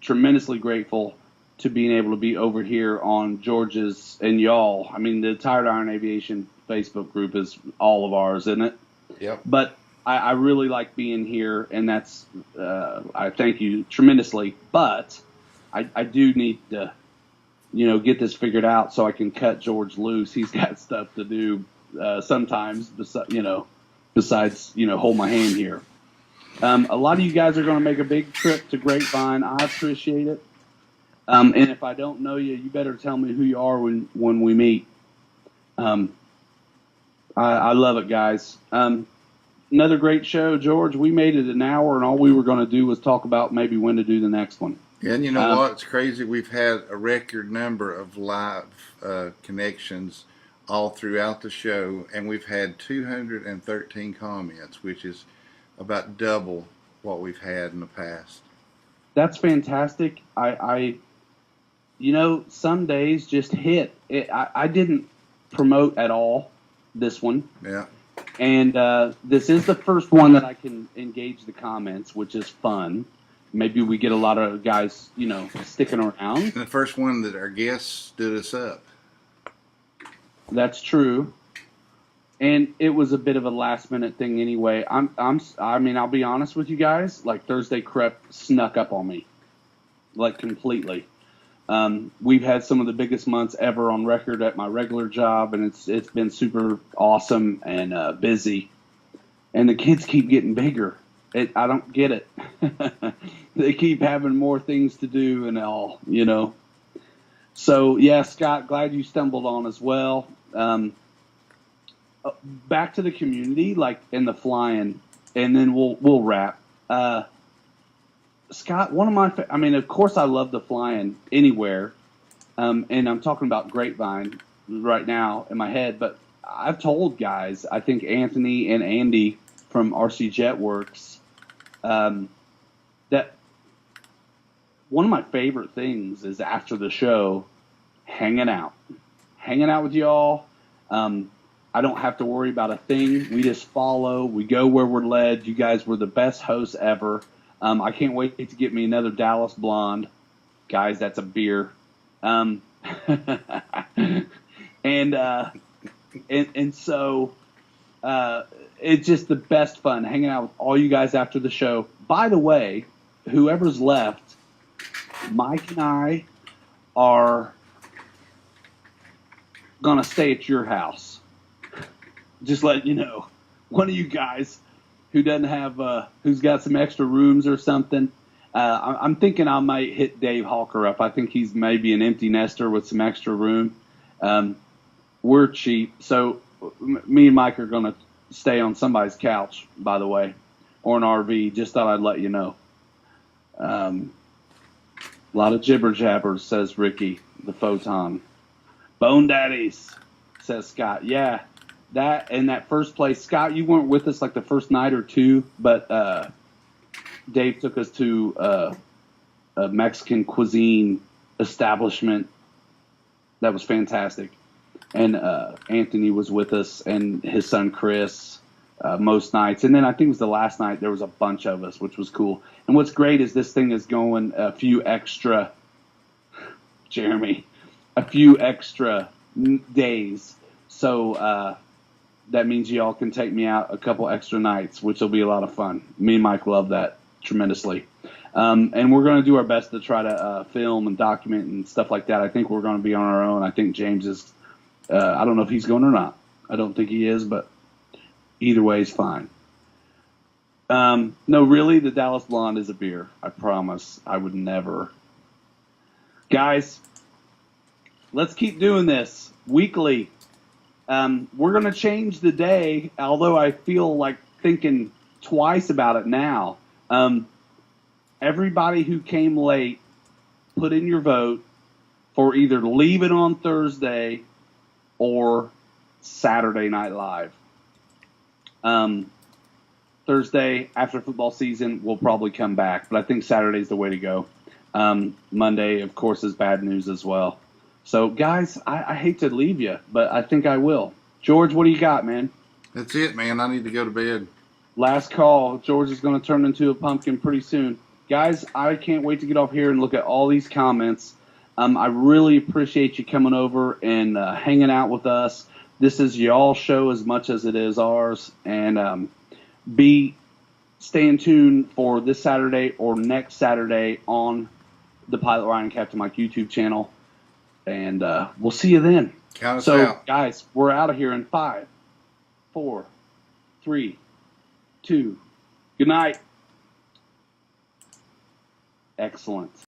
tremendously grateful to being able to be over here on George's and y'all. I mean, the Tired Iron Aviation Facebook group is all of ours, isn't it? Yep. But I really like being here, and that's I thank you tremendously. But I do need to, get this figured out so I can cut George loose. He's got stuff to do sometimes, besides, hold my hand here. A lot of you guys are going to make a big trip to Grapevine. I appreciate it. And if I don't know you, you better tell me who you are when we meet. I love it, guys. Another great show, George. We made it an hour, and all we were going to do was talk about maybe when to do the next one. And you know what? It's crazy. We've had a record number of live connections all throughout the show, and we've had 213 comments, which is about double what we've had in the past. That's fantastic. Some days just hit. I didn't promote at all this one. Yeah. And this is the first one that I can engage the comments, which is fun. Maybe we get a lot of guys, sticking around. And the first one that our guests stood us up. That's true. And it was a bit of a last minute thing anyway. I mean, I'll be honest with you guys. Like Thursday snuck up on me, like completely. We've had some of the biggest months ever on record at my regular job, and it's been super awesome and busy. And the kids keep getting bigger. I don't get it. They keep having more things to do and all, you know. So yeah, Scott, glad you stumbled on as well. Back to the community, like in the flying, and then we'll wrap. Scott, one of I mean, of course, I love the flying anywhere, and I'm talking about Grapevine right now in my head. But I've told guys, I think Anthony and Andy from RC Jetworks, that one of my favorite things is after the show, hanging out with y'all. I don't have to worry about a thing. We just follow. We go where we're led. You guys were the best hosts ever. I can't wait to get me another Dallas Blonde. Guys, that's a beer. And so it's just the best fun hanging out with all you guys after the show. By the way, whoever's left, Mike and I are going to stay at your house. Just letting you know. One of you guys who doesn't have, who's got some extra rooms or something, I'm thinking I might hit Dave Hawker up. I think he's maybe an empty nester with some extra room. We're cheap. So me and Mike are going to stay on somebody's couch, by the way, or an RV. Just thought I'd let you know. A lot of jibber jabbers, says Ricky, the photon. Bone daddies, says Scott. Yeah, that and that first place. Scott, you weren't with us like the first night or two, but Dave took us to a Mexican cuisine establishment that was fantastic. And Anthony was with us and his son Chris most nights. And then I think it was the last night there was a bunch of us, which was cool. And what's great is this thing is going a few extra days. So that means y'all can take me out a couple extra nights, which will be a lot of fun. Me and Mike love that tremendously. And we're going to do our best to try to film and document and stuff like that. I think we're going to be on our own. I think James is, I don't know if he's going or not. I don't think he is, but either way is fine. No, really, the Dallas Blonde is a beer. I promise I would never. Guys, let's keep doing this weekly. We're going to change the day, although I feel like thinking twice about it now. Everybody who came late, put in your vote for either leave it on Thursday or Saturday Night Live. Thursday, after football season, we'll probably come back, but I think Saturday's the way to go. Monday, of course, is bad news as well. So, guys, I hate to leave you, but I think I will. George, what do you got, man? That's it, man. I need to go to bed. Last call. George is going to turn into a pumpkin pretty soon. Guys, I can't wait to get off here and look at all these comments. I really appreciate you coming over and hanging out with us. This is y'all's show as much as it is ours. And be staying tuned for this Saturday or next Saturday on the Pilot Ryan and Captain Mike YouTube channel. And we'll see you then. Count us out. Guys, we're out of here in 5, 4, 3, 2. Good night. Excellent.